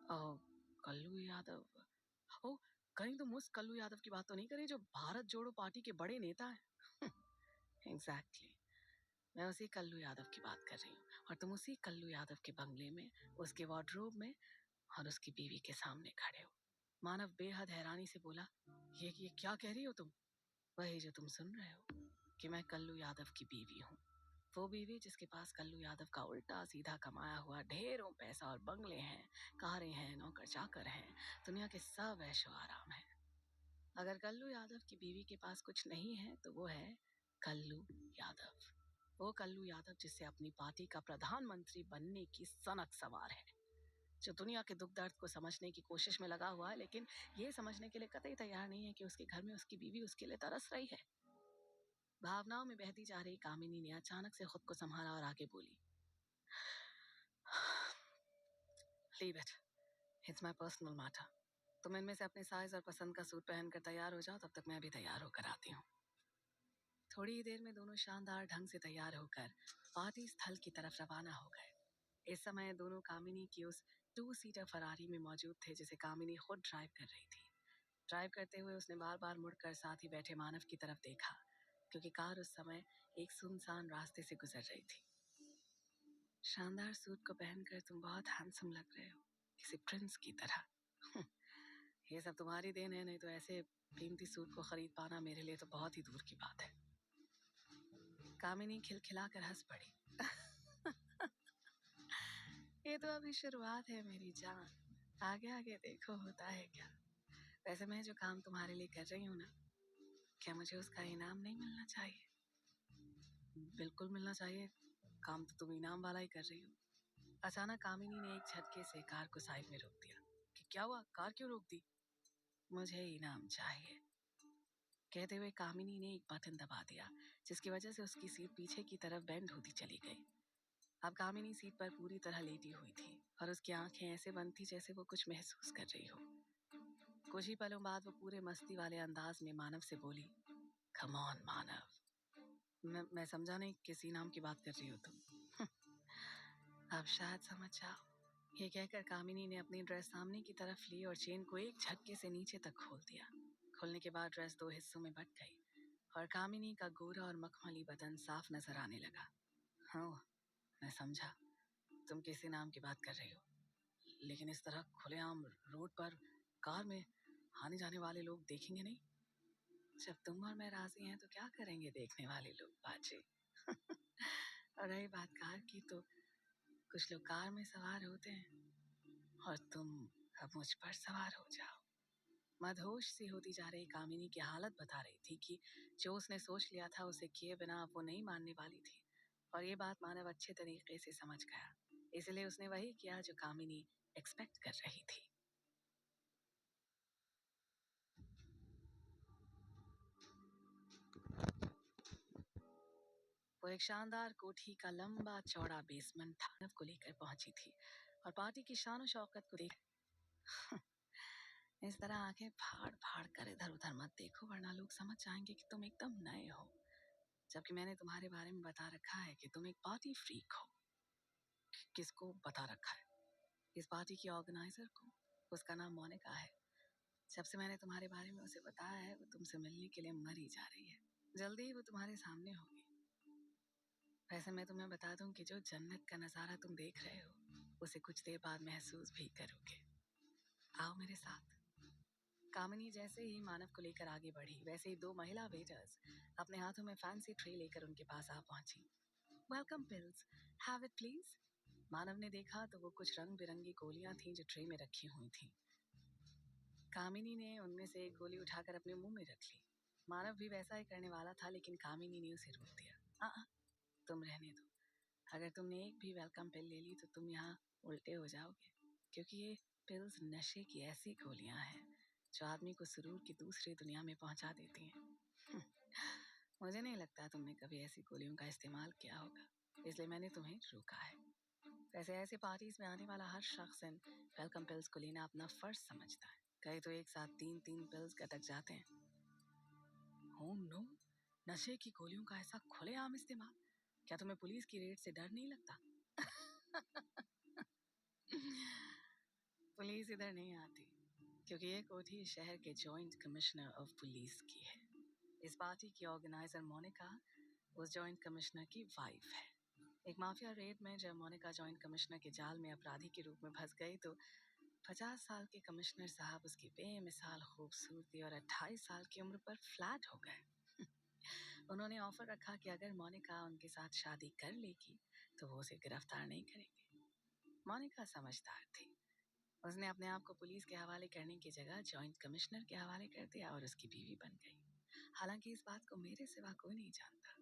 Speaker 1: ओह, कल्लू यादव। ओह, कहीं तुम उस कल्लू यादव की बात तो नहीं कर रही जो भारत जोड़ो पार्टी के बड़े नेता हैं? एग्जैक्टली, मैं उसी कल्लू यादव की बात कर रही हूँ। और तुम उसी कल्लू यादव के बंगले में, उसके वार्डरोब में और उसकी बीवी के सामने खड़े हो। मानव बेहद हैरानी से बोला, ये क्या कह रही हो तुम? वही जो तुम सुन रहे हो, कि मैं कल्लू यादव की बीवी हूँ। वो बीवी जिसके पास कल्लू यादव का उल्टा सीधा कमाया हुआ ढेरों पैसा और बंगले हैं, कारें हैं, नौकर चाकर हैं, दुनिया के सब ऐशो आराम है। अगर कल्लू यादव की बीवी के पास कुछ नहीं है तो वो है कल्लू यादव। वो कल्लू यादव जिससे अपनी पार्टी का प्रधानमंत्री बनने की सनक सवार है, जो दुनिया के दुख दर्द को समझने की कोशिश में लगा हुआ है, लेकिन ये समझने के लिए कतई तैयार नहीं है कि उसके घर में उसकी बीवी उसके लिए तरस रही है। भावनाओं में बहती जा रही कामिनी ने अचानक से खुद को संभाला और आगे बोली, leave it, it's my personal matter. तुम इनमें से अपने साइज और पसंद का सूट पहनकर तैयार हो जाओ, तब तक मैं भी तैयार होकर आती हूँ। थोड़ी ही देर में दोनों शानदार ढंग से तैयार होकर पार्टी स्थल की तरफ रवाना हो गए। इस समय दोनों कामिनी की उस 2 सीटर फरारी में मौजूद थे जिसे कामिनी खुद ड्राइव कर रही थी। ड्राइव करते हुए उसने बार बार मुड़कर साथ ही बैठे मानव की तरफ देखा, क्योंकि कार उस समय एक सुनसान रास्ते से गुजर रही थी। शानदार सूट को पहनकर तुम बहुत हैंडसम लग रहे हो, किसी प्रिंस की तरह। ये सब तुम्हारी देन है, नहीं तो ऐसे कीमती सूट को खरीद पाना मेरे लिए तो बहुत ही दूर की बात है। कामिनी खिलखिलाकर हंस पड़ी। ये तो अभी शुरुआत है मेरी जान, आगे आगे देखो होता है क्या। वैसे मैं जो काम तुम्हारे लिए कर रही हूँ ना, क्या मुझे उसका इनाम नहीं मिलना चाहिए? बिल्कुल मिलना चाहिए, काम तो तुम इनाम वाला ही कर रही हो। अचानक कामिनी ने एक झटके से कार को साइड में रोक दिया। कि क्या हुआ, कार क्यों रोक दी? मुझे इनाम चाहिए, कहते हुए कामिनी ने एक बटन दबा दिया, जिसकी वजह से उसकी सीट पीछे की तरफ बेंड होती चली गई। अब कामिनी सीट पर पूरी तरह लेटी हुई थी और उसकी आंखें ऐसे बंद थी जैसे वो कुछ महसूस कर रही हो। कुछ ही पलों बाद वो पूरे मस्ती वाले अंदाज में मानव से बोली, कम ऑन मानव। मैं समझा नहीं किस इनाम की बात कर रही हो तुम। अब शायद समझ जाओ। ये कहकर कामिनी ने अपनी ड्रेस सामने की तरफ ली और चेन को एक झटके से नीचे तक खोल दिया। खोलने के बाद ड्रेस 2 हिस्सों में बट गई और कामिनी का गोरा और मखमली बदन साफ नजर आने लगा। हाँ, मैं समझा तुम किस इनाम की बात कर रही हो, लेकिन इस तरह खुलेआम रोड पर कार में आने जाने वाले लोग देखेंगे नहीं? जब तुम और मैं राजी हैं तो क्या करेंगे देखने वाले लोग, बाजी। और रही बात कार की, तो कुछ लोग कार में सवार होते हैं और तुम अब मुझ पर सवार हो जाओ। मदहोश सी होती जा रही कामिनी की हालत बता रही थी कि जो उसने सोच लिया था उसे किए बिना अब वो नहीं मानने वाली थी, और ये बात मानव अच्छे तरीके से समझ गया। इसलिए उसने वही किया जो कामिनी एक्सपेक्ट कर रही थी। वो एक शानदार कोठी का लंबा चौड़ा बेसमेंट था को लेकर पहुंची थी और पार्टी की शान शौकत को देख इस तरह आंखें फाड़ फाड़ कर इधर उधर मत देखो, वरना लोग समझ जाएंगे कि तुम एकदम नए हो, जबकि मैंने तुम्हारे बारे में बता रखा है कि तुम एक पार्टी फ्रीक हो। किसको बता रखा है? इस पार्टी की ऑर्गेनाइजर को। उसका नाम मोनिका है। जब से मैंने तुम्हारे बारे में उसे बताया है, वो तुमसे मिलने के लिए मरी जा रही है। जल्दी ही वो तुम्हारे सामने होगी। वैसे मैं तुम्हें बता दूं कि जो जन्नत का नजारा तुम देख रहे हो, उसे कुछ देर बाद महसूस भी करोगे। आओ मेरे साथ। कामिनी जैसे ही मानव को लेकर आगे बढ़ी, वैसे ही 2 महिला वेटर्स अपने हाथों में फैंसी ट्रे लेकर उनके पास आ पहुंची। Welcome pills, have it please. Manav ने देखा तो वो कुछ रंग बिरंगी गोलियां थीं जो ट्रे में रखी हुई थीं। कामिनी ने उनमें से एक गोली उठाकर अपने मुंह में रख ली। मानव भी वैसा ही करने वाला था, लेकिन कामिनी ने उसे रोक दिया। तुम रहने दो। अगर तुमने एक भी वेलकम पिल ले ली तो तुम यहाँ उल्टे हो जाओगे, क्योंकि ये पिल्स नशे की ऐसी गोलियां हैं जो आदमी को सुरूर की दूसरी दुनिया में पहुंचा देती हैं। मुझे नहीं लगता तुमने कभी ऐसी गोलियों का इस्तेमाल किया होगा, इसलिए मैंने तुम्हें रोका है। वैसे ऐसे पार्टीज में आने वाला हर शख्स इन वेलकम पिल्स को लेना अपना फर्ज समझता है। कई तो एक साथ 3-3 पिल्स गटक जाते हैं। ओह नो, नशे की गोलियों का ऐसा खुलेआम इस्तेमाल, क्या तुम्हें पुलिस की रेड से डर नहीं लगता? पुलिस इधर नहीं आती क्योंकि ये कोठी शहर के जॉइंट कमिश्नर ऑफ पुलिस की है। इस पार्टी की ऑर्गेनाइजर मोनिका उस जॉइंट कमिश्नर की वाइफ है। एक माफिया रेड में जब मोनिका जॉइंट कमिश्नर के जाल में अपराधी के रूप में फंस गई तो 50 साल के कमिश्नर साहब उसकी बेमिसाल खूबसूरती और 28 साल की उम्र पर फ्लैट हो गए। उन्होंने ऑफर रखा कि अगर मोनिका उनके साथ शादी कर लेगी तो वो उसे गिरफ्तार नहीं करेंगे। मोनिका समझदार थी। उसने अपने आप को पुलिस के हवाले करने की जगह जॉइंट कमिश्नर के हवाले कर दिया और उसकी बीवी बन गई। हालांकि इस बात को मेरे सिवा कोई नहीं जानता।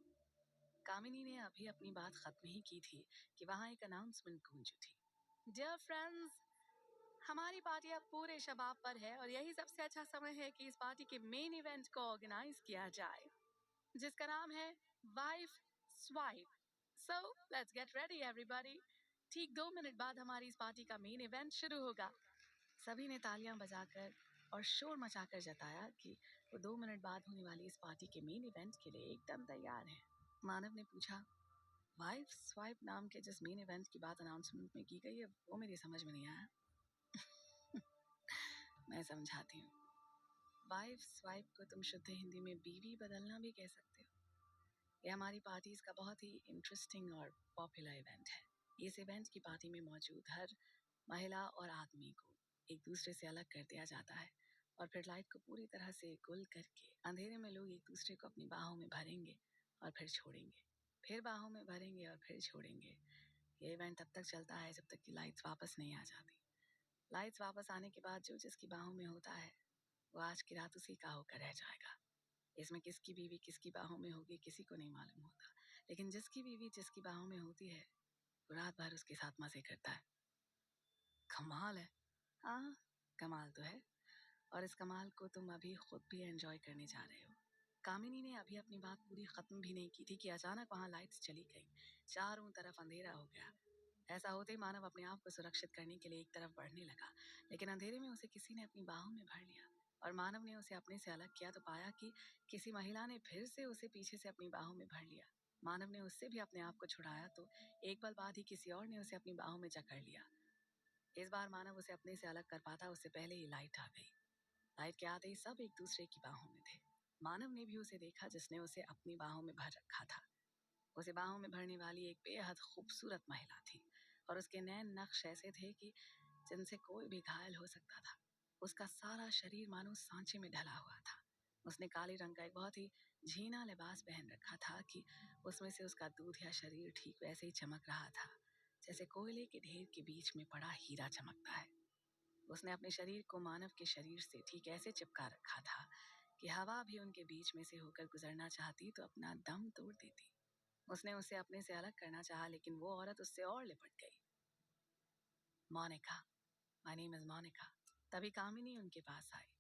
Speaker 1: कामिनी ने अभी अपनी बात खत्म ही की थी कि वहां एक अनाउंसमेंट गूंज उठी। डियर फ्रेंड्स, हमारी पार्टी अब पूरे शबाब पर है और यही सबसे अच्छा समय है कि इस पार्टी के मेन इवेंट को ऑर्गेनाइज किया जाए, जिसका नाम है wife swipe. So let's get ready everybody. ठीक 2 मिनट बाद हमारी इस पार्टी का मेन इवेंट शुरू होगा। सभी ने तालियां बजाकर और शोर मचाकर जताया कि वो 2 मिनट बाद होने वाली इस पार्टी के मेन इवेंट के लिए एकदम तैयार है। मानव ने पूछा, वाइफ स्वाइप नाम के जिस मेन इवेंट की बात अनाउंसमेंट में की गई है वो मेरी समझ में नहीं आया। मैं समझाती हूँ। वाइफ स्वाइप को तुम शुद्ध हिंदी में बीवी बदलना भी कह सकते हो। यह हमारी पार्टीज का बहुत ही इंटरेस्टिंग और पॉपुलर इवेंट है। इस इवेंट की पार्टी में मौजूद हर महिला और आदमी को एक दूसरे से अलग कर दिया जाता है और फिर लाइट को पूरी तरह से गुल करके अंधेरे में लोग एक दूसरे को अपनी बाहों में भरेंगे और फिर छोड़ेंगे, फिर बाहों में भरेंगे और फिर छोड़ेंगे। ये इवेंट तब तक चलता है जब तक कि लाइट्स वापस नहीं आ जाती। लाइट्स वापस आने के बाद जो जिसकी बाहों में होता है वो आज की रात उसी का होकर रह जाएगा। इसमें किसकी बीवी किसकी बाहों में होगी किसी को नहीं मालूम होता, लेकिन जिसकी बीवी जिसकी बाहों में होती है वो रात भर उसके साथ मजे करता है। कमाल है। हाँ, कमाल तो है, और इस कमाल को तुम अभी खुद भी एंजॉय करने जा रहे हो। कामिनी ने अभी अपनी बात पूरी खत्म भी नहीं की थी कि अचानक वहां लाइट्स चली गई। चारों तरफ अंधेरा हो गया। ऐसा होते ही मानव अपने आप को सुरक्षित करने के लिए एक तरफ बढ़ने लगा, लेकिन अंधेरे में उसे किसी ने अपनी बाहों में भर लिया और मानव ने उसे अपने से अलग किया तो पाया कि किसी महिला ने फिर से उसे पीछे से अपनी बाहों में भर लिया। मानव ने उससे भी अपने आप को छुड़ाया तो एक पल बाद ही किसी और ने उसे अपनी बाहों में जकड़ लिया। इस बार मानव उसे अपने से अलग कर पाता उससे पहले ही लाइट आ गई। लाइट के आते ही सब एक दूसरे की बाहों में थे। मानव ने भी उसे देखा जिसने उसे अपनी बाहों में भर रखा था। उसे बाहों में भरने वाली एक बेहद खूबसूरत महिला थी और उसके नैन नक्श ऐसे थे कि जिनसे कोई भी घायल हो सकता था। उसका सारा शरीर मानो सांचे में ढला हुआ था। उसने काले रंग का एक बहुत ही झीना लिबास पहन रखा था कि उसमें से उसका दूधिया शरीर ठीक वैसे ही चमक रहा था जैसे कोयले के ढेर के बीच में पड़ा हीरा चमकता है। उसने अपने शरीर को मानव के शरीर से ठीक ऐसे चिपका रखा था कि हवा भी उनके बीच में से होकर गुजरना चाहती तो अपना दम तोड़ देती। उसने उसे अपने से अलग करना चाहा लेकिन वो औरत उससे और लिपट गई। Monika, my name is Monika. तभी कामिनी उनके पास आई।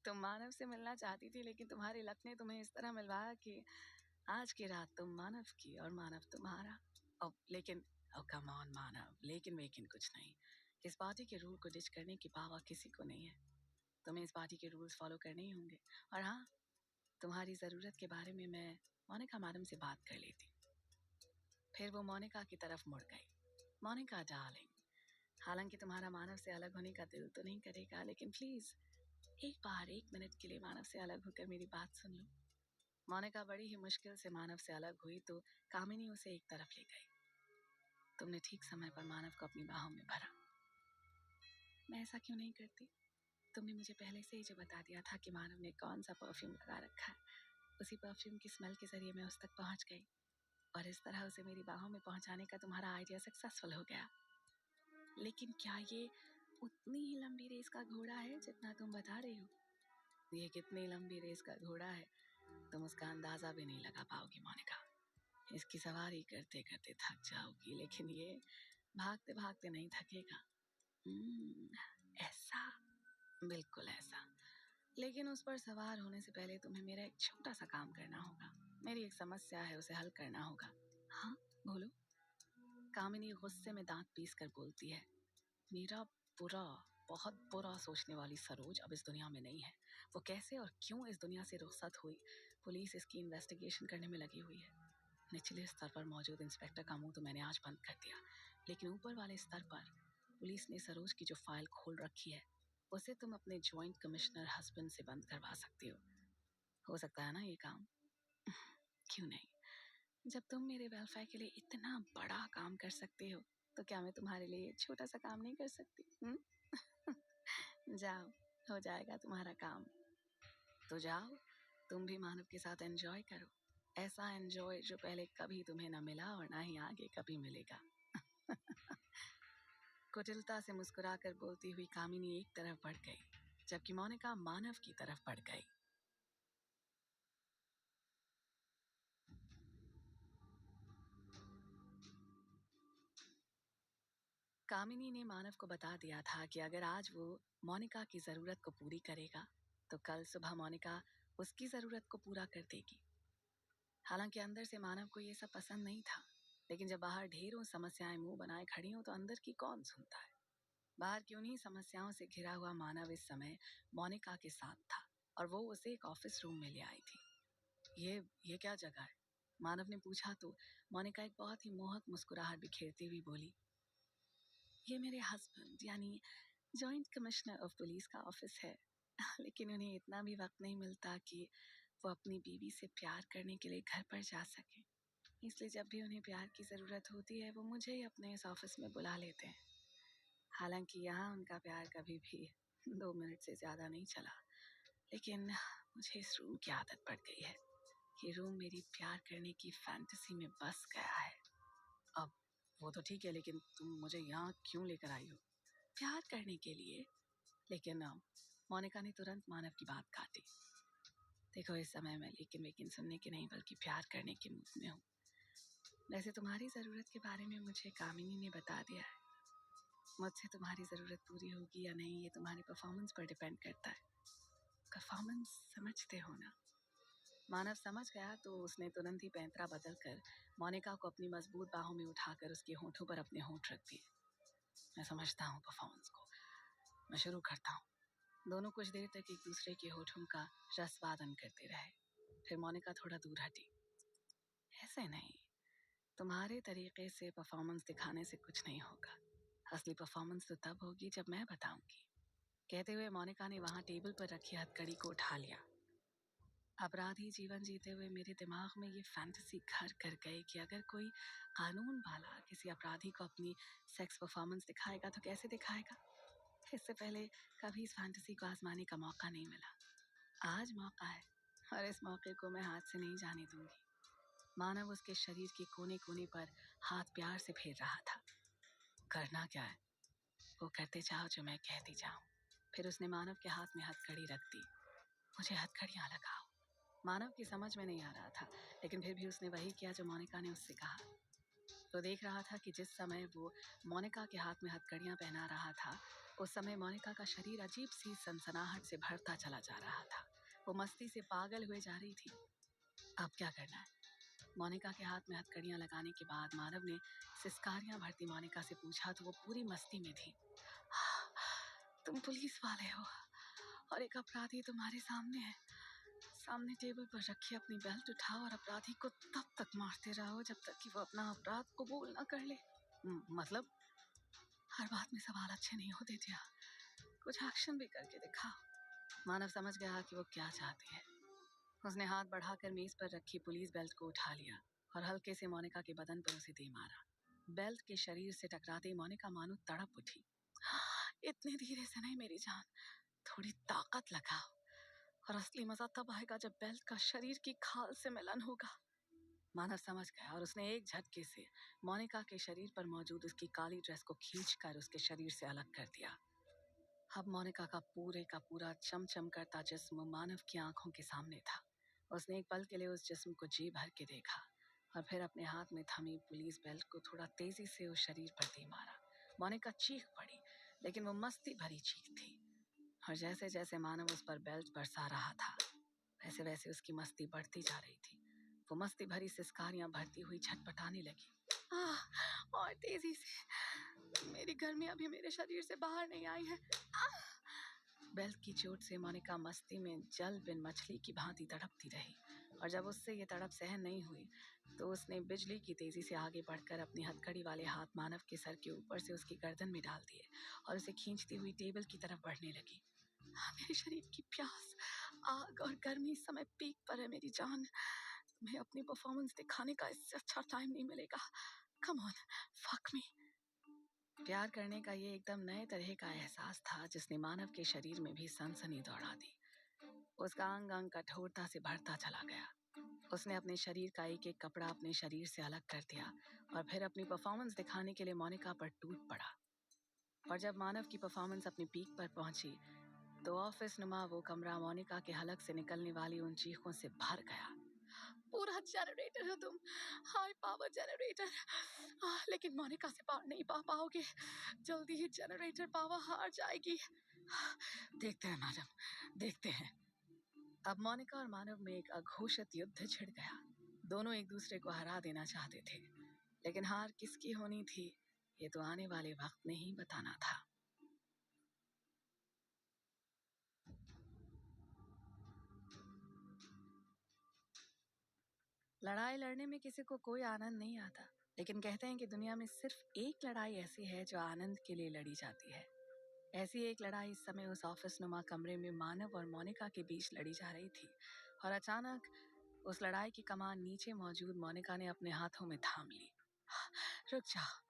Speaker 1: तुम मानव से मिलना चाहती थी लेकिन तुम्हारी लक ने तुम्हें इस तरह मिलवाया कि आज की रात तुम मानव की और मानव तुम्हारा। ओ लेकिन ओ कम ऑन मानव, लेकिन कुछ नहीं। इस पार्टी के रूल को डिच करने की पावर किसी को नहीं है। तुम्हें इस पार्टी के रूल्स फॉलो करने ही होंगे। और हाँ, तुम्हारी ज़रूरत के बारे में मैं मोनिका मैडम से बात कर लेती। फिर वो मोनिका की तरफ मुड़ गई। मोनिका डार्लिंग, हालांकि तुम्हारा मानव से अलग होने का दिल तो नहीं करेगा, लेकिन प्लीज एक बार 1 मिनट के लिए मानव से अलग होकर मेरी बात सुन लो। मोनिका बड़ी ही मुश्किल से मानव से अलग हुई तो कामिनी उसे एक तरफ ले गई। तुमने ठीक समय पर मानव को अपनी बाहों में भरा। मैं ऐसा क्यों नहीं करती? तुमने मुझे पहले से ही जो बता दिया था कि मानव ने कौन सा परफ्यूम लगा रखा है, उसी परफ्यूम की स्मेल के जरिए मैं उस तक पहुंच गई और इस तरह उसे मेरी बाहों में पहुंचाने का तुम्हारा आइडिया सक्सेसफुल हो गया। लेकिन क्या ये उतनी ही लंबी रेस का घोड़ा है जितना तुम बता रही हो? ये कितनी लंबी रेस का घोड़ा है तुम उसका अंदाजा भी नहीं लगा पाओगी मोनिका। इसकी सवारी करते करते थक जाओगी, लेकिन ये भागते भागते नहीं थकेगा। ऐसा, बिल्कुल ऐसा। लेकिन उस पर सवार होने से पहले तुम्हें मेरा एक छोटा सा काम करना होगा। मेरी एक समस्या है, उसे हल करना होगा। हाँ, बोलो। कामिनी गुस्से में दांत पीस कर बोलती है। मेरा बुरा बहुत बुरा सोचने वाली सरोज अब इस दुनिया में नहीं है। वो कैसे और क्यों इस दुनिया से रुखसत हुई, पुलिस इसकी इन्वेस्टिगेशन करने में लगी हुई है। निचले स्तर पर मौजूद इंस्पेक्टर का मुंह तो मैंने आज बंद कर दिया, लेकिन ऊपर वाले स्तर पर पुलिस ने सरोज की जो फाइल खोल रखी है, उसे तुम अपने जॉइंट कमिश्नर हस्बैंड से बंद करवा सकती हो सकता है ना ये काम? क्यों नहीं? जब तुम मेरे वेलफेयर के लिए इतना बड़ा काम कर सकते हो, तो क्या मैं तुम्हारे लिए छोटा सा काम नहीं कर सकती? जाओ, हो जाएगा तुम्हारा काम। तो जाओ, तुम भी मानव के साथ एंजॉय करो, ऐसा एंजॉय जो पहले कभी तुम्हें ना मिला और ना ही आगे कभी मिलेगा। कुटिलता से मुस्कुराकर बोलती हुई कामिनी एक तरफ बढ़ गई, जबकि मोनिका मानव की तरफ बढ़ गई। कामिनी ने मानव को बता दिया था कि अगर आज वो मोनिका की जरूरत को पूरी करेगा, तो कल सुबह मोनिका उसकी जरूरत को पूरा कर देगी। हालांकि अंदर से मानव को ये सब पसंद नहीं था, लेकिन जब बाहर ढेरों समस्याएं मुंह बनाए खड़ी हों, तो अंदर की कौन सुनता है। बाहर की उन्हीं समस्याओं से घिरा हुआ मानव इस समय मोनिका के साथ था, और वो उसे एक ऑफिस रूम में ले आई थी। ये क्या जगह है? मानव ने पूछा तो मोनिका एक बहुत ही मोहक मुस्कुराहट बिखेरती हुई बोली, ये मेरे हस्बैंड यानी जॉइंट कमिश्नर ऑफ पुलिस का ऑफिस है। लेकिन उन्हें इतना भी वक्त नहीं मिलता कि वो अपनी बीवी से प्यार करने के लिए घर पर जा सके, इसलिए जब भी उन्हें प्यार की ज़रूरत होती है, वो मुझे ही अपने इस ऑफिस में बुला लेते हैं। हालांकि यहाँ उनका प्यार कभी भी 2 मिनट से ज़्यादा नहीं चला, लेकिन मुझे इस रूम की आदत पड़ गई है। ये रूम मेरी प्यार करने की फैंटेसी में बस गया है। अब वो तो ठीक है, लेकिन तुम मुझे यहाँ क्यों लेकर आई हो? प्यार करने के लिए। लेकिन मोनिका ने तुरंत मानव की बात काटी। देखो, इस समय मैं लेकिन सुनने के नहीं बल्कि प्यार करने के मूड में हूँ। वैसे तुम्हारी ज़रूरत के बारे में मुझे कामिनी ने बता दिया है। मुझसे तुम्हारी ज़रूरत पूरी होगी या नहीं, ये तुम्हारी परफॉर्मेंस पर डिपेंड करता है। परफॉर्मेंस समझते हो ना? मानव समझ गया तो उसने तुरंत ही पैंतरा बदल कर मोनिका को अपनी मजबूत बाहों में उठाकर उसके होठों पर अपने होठ रख दिए। मैं समझता हूँ परफॉर्मेंस को, मैं शुरू करता हूँ। दोनों कुछ देर तक एक दूसरे के होठों का रसवादन करते रहे। फिर मोनिका थोड़ा दूर हटी। ऐसे नहीं, तुम्हारे तरीके से परफॉर्मेंस दिखाने से कुछ नहीं होगा। असली परफॉर्मेंस तो तब होगी जब मैं बताऊंगी। कहते हुए मोनिका ने वहां टेबल पर रखी हथकड़ी को उठा लिया। अपराधी जीवन जीते हुए मेरे दिमाग में ये फैंटेसी घर कर गई कि अगर कोई कानून वाला किसी अपराधी को अपनी सेक्स परफॉर्मेंस दिखाएगा तो कैसे दिखाएगा। इससे पहले कभी इस फैंटेसी को आजमाने का मौका नहीं मिला। आज मौका है, और इस मौके को मैं हाथ से नहीं जाने दूंगी। मानव उसके शरीर के कोने कोने पर हाथ प्यार से फेर रहा था। करना क्या है? वो करते जाओ जो मैं कहती जाऊं। फिर उसने मानव के हाथ में हथकड़ी रख दी। मुझे हथकड़ियां लगाओ। मानव की समझ में नहीं आ रहा था, लेकिन फिर भी उसने वही किया जो मोनिका ने उससे कहा। तो देख रहा था कि जिस समय वो मोनिका के हाथ में हथकड़ियां पहना रहा था, उस समय मोनिका का शरीर अजीब सी सनसनाहट से भरता चला जा रहा था। वो मस्ती से पागल हुए जा रही थी। अब क्या करना है? मोनिका के हाथ में हथकड़ियां लगाने के बाद मानव ने सिसकारियां भरती मोनिका से पूछा तो वो पूरी मस्ती में थी। तुम पुलिस वाले हो और एक अपराधी तुम्हारे सामने है। सामने टेबल पर रखी अपनी बेल्ट उठाओ और अपराधी को तब तक मारते रहो जब तक कि वो अपना अपराध कबूल न कर ले। मतलब? हर बात में सवाल अच्छे नहीं होते क्या? कुछ एक्शन भी करके दिखाओ। मानव समझ गया कि वो क्या चाहती है। उसने हाथ बढ़ाकर मेज पर रखी पुलिस बेल्ट को उठा लिया और हल्के से मोनिका के बदन पर उसे दे मारा। बेल्ट के शरीर से टकराते मोनिका मानो तड़प उठी। इतने धीरे से नहीं मेरी जान, थोड़ी ताकत लगाओ, और असली मजा तब आएगा जब बेल्ट का शरीर की खाल से मिलन होगा। मानव समझ गया और उसने एक झटके से मोनिका के शरीर पर मौजूद उसकी काली ड्रेस को खींचकर उसके शरीर से अलग कर दिया। अब मोनिका का पूरा चमचम करता जिस्म मानव की आंखों के सामने था। उसने एक पल के लिए उस जिस्म को जी भर के देखा और फिर अपने हाथ में थमी पुलिस बेल्ट को थोड़ा तेजी से उस शरीर पर दे मारा। मोनिका चीख पड़ी, लेकिन वो मस्ती भरी चीख थी, और जैसे जैसे मानव उस पर बेल्ट बरसा रहा था, वैसे वैसे उसकी मस्ती बढ़ती जा रही थी। वो मस्ती भरी सिसकारियां भरती हुई छटपटाने लगी। और तेजी से मेरी गर्मी अभी मेरे शरीर से बाहर नहीं आई है। बेल्ट की चोट से मोनिका मस्ती में जल बिन मछली की भांति तड़पती रही, और जब उससे ये तड़प सहन नहीं हुई तो उसने बिजली की तेजी से आगे बढ़कर अपनी हथकड़ी वाले हाथ मानव के सर के ऊपर से उसकी गर्दन में डाल दिए और उसे खींचती हुई टेबल की तरफ बढ़ने लगी। मेरे शरीर की प्यास, आग और गर्मी इस समय पीक पर है मेरी जान। तुम्हें अपनी परफॉर्मेंस दिखाने का इससे अच्छा टाइम नहीं मिलेगा। Come on, fuck me. प्यार करने का ये एकदम नए तरह का एहसास था जिसने मानव के शरीर में भी सनसनी दौड़ा दी। उसका अंग अंग कठोरता से भरता चला गया। उसने अपने शरीर का एक एक कपड़ा अपने शरीर से अलग कर दिया और फिर अपनी परफॉर्मेंस दिखाने के लिए मोनिका पर टूट पड़ा। और जब मानव की परफॉर्मेंस अपनी पीक पर पहुंची तो ऑफिस नुमा वो कमरा मोनिका के हलक से निकलने वाली उन चीखों से भर गया। पूरा जनरेटर हो तुम, हाई पावर जनरेटर। लेकिन मोनिका से पार नहीं पा पाओगे, जल्दी ही जनरेटर पावर हार जाएगी। देखते हैं मैडम, देखते हैं। अब मोनिका और मानव में एक अघोषित युद्ध छिड़ गया। दोनों एक दूसरे को हरा देना चाहते थे, लेकिन हार किसकी होनी थी ये तो आने वाले वक्त में ही बताना था। लड़ाई लड़ने में किसी को कोई आनंद नहीं आता, लेकिन कहते हैं कि दुनिया में सिर्फ एक लड़ाई ऐसी है जो आनंद के लिए लड़ी जाती है। ऐसी एक लड़ाई इस समय उस ऑफिस नुमा कमरे में मानव और मोनिका के बीच लड़ी जा रही थी, और अचानक उस लड़ाई की कमान नीचे मौजूद मोनिका ने अपने हाथों में थाम ली। रुक जाओ।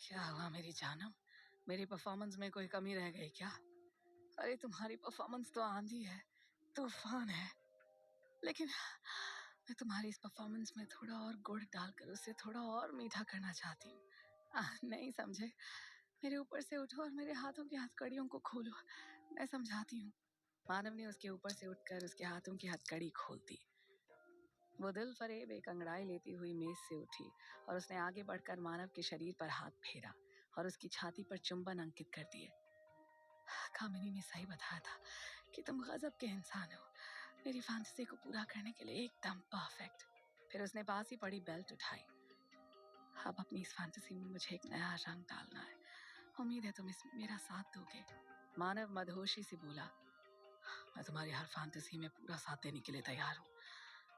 Speaker 1: क्या हुआ मेरी जानम? मेरी परफॉर्मेंस में कोई कमी रह गई क्या? अरे तुम्हारी परफॉर्मेंस तो आंधी है, तूफान है, लेकिन मैं तुम्हारी इस परफॉर्मेंस में थोड़ा और गुड़ डालकर उसे थोड़ा और मीठा करना चाहती हूँ। नहीं समझे? मेरे ऊपर से उठो और मेरे हाथों की हथकड़ियों को खोलो, मैं समझाती हूँ। मानव ने उसके ऊपर से उठकर उसके हाथों की हथकड़ी खोल दी। वो दिल फरेब एक अंगड़ाई लेती हुई मेज से उठी और उसने आगे बढ़कर मानव के शरीर पर हाथ फेरा और उसकी छाती पर चुंबन अंकित कर दिए। कामिनी ने सही बताया था कि तुम गजब के इंसान हो, मेरी फैंटेसी को पूरा करने के लिए एकदम परफेक्ट। फिर उसने पास ही पड़ी बेल्ट उठाई। अब अपनी इस फैंटेसी में मुझे एक नया रंग डालना है, उम्मीद है तुम इसमें मेरा साथ दोगे। मानव मदहोशी से बोला, मैं तुम्हारी हर फैंटेसी में पूरा साथ देने के लिए तैयार हूँ,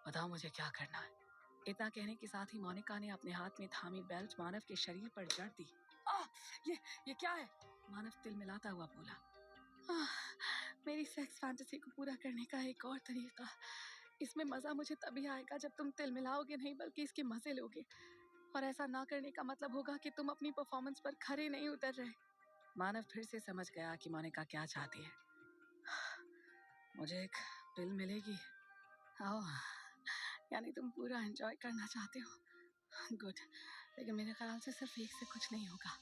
Speaker 1: बताओ मुझे क्या करना है। इतना कहने के साथ ही मोनिका ने अपने हाथ में थामी बेल्ट मानव के शरीर पर जड़ दी। ये क्या है? मानव तिलमिलाता हुआ बोला, मेरी सेक्स फैंटेसी को पूरा करने का एक और तरीका। इसमें मजा मुझे तभी आएगा जब तुम तिलमिलाओगे नहीं बल्कि इसके मजे लोगे, और ऐसा ना करने का मतलब होगा कि तुम अपनी परफॉर्मेंस पर खरे नहीं उतर रहे। मानव फिर से समझ गया कि मोनिका क्या चाहती है। मुझे एक पिल मिलेगी? यानी तुम पूरा एंजॉय करना चाहते हो? गुड, लेकिन मेरे ख्याल से सिर्फ एक से कुछ नहीं होगा,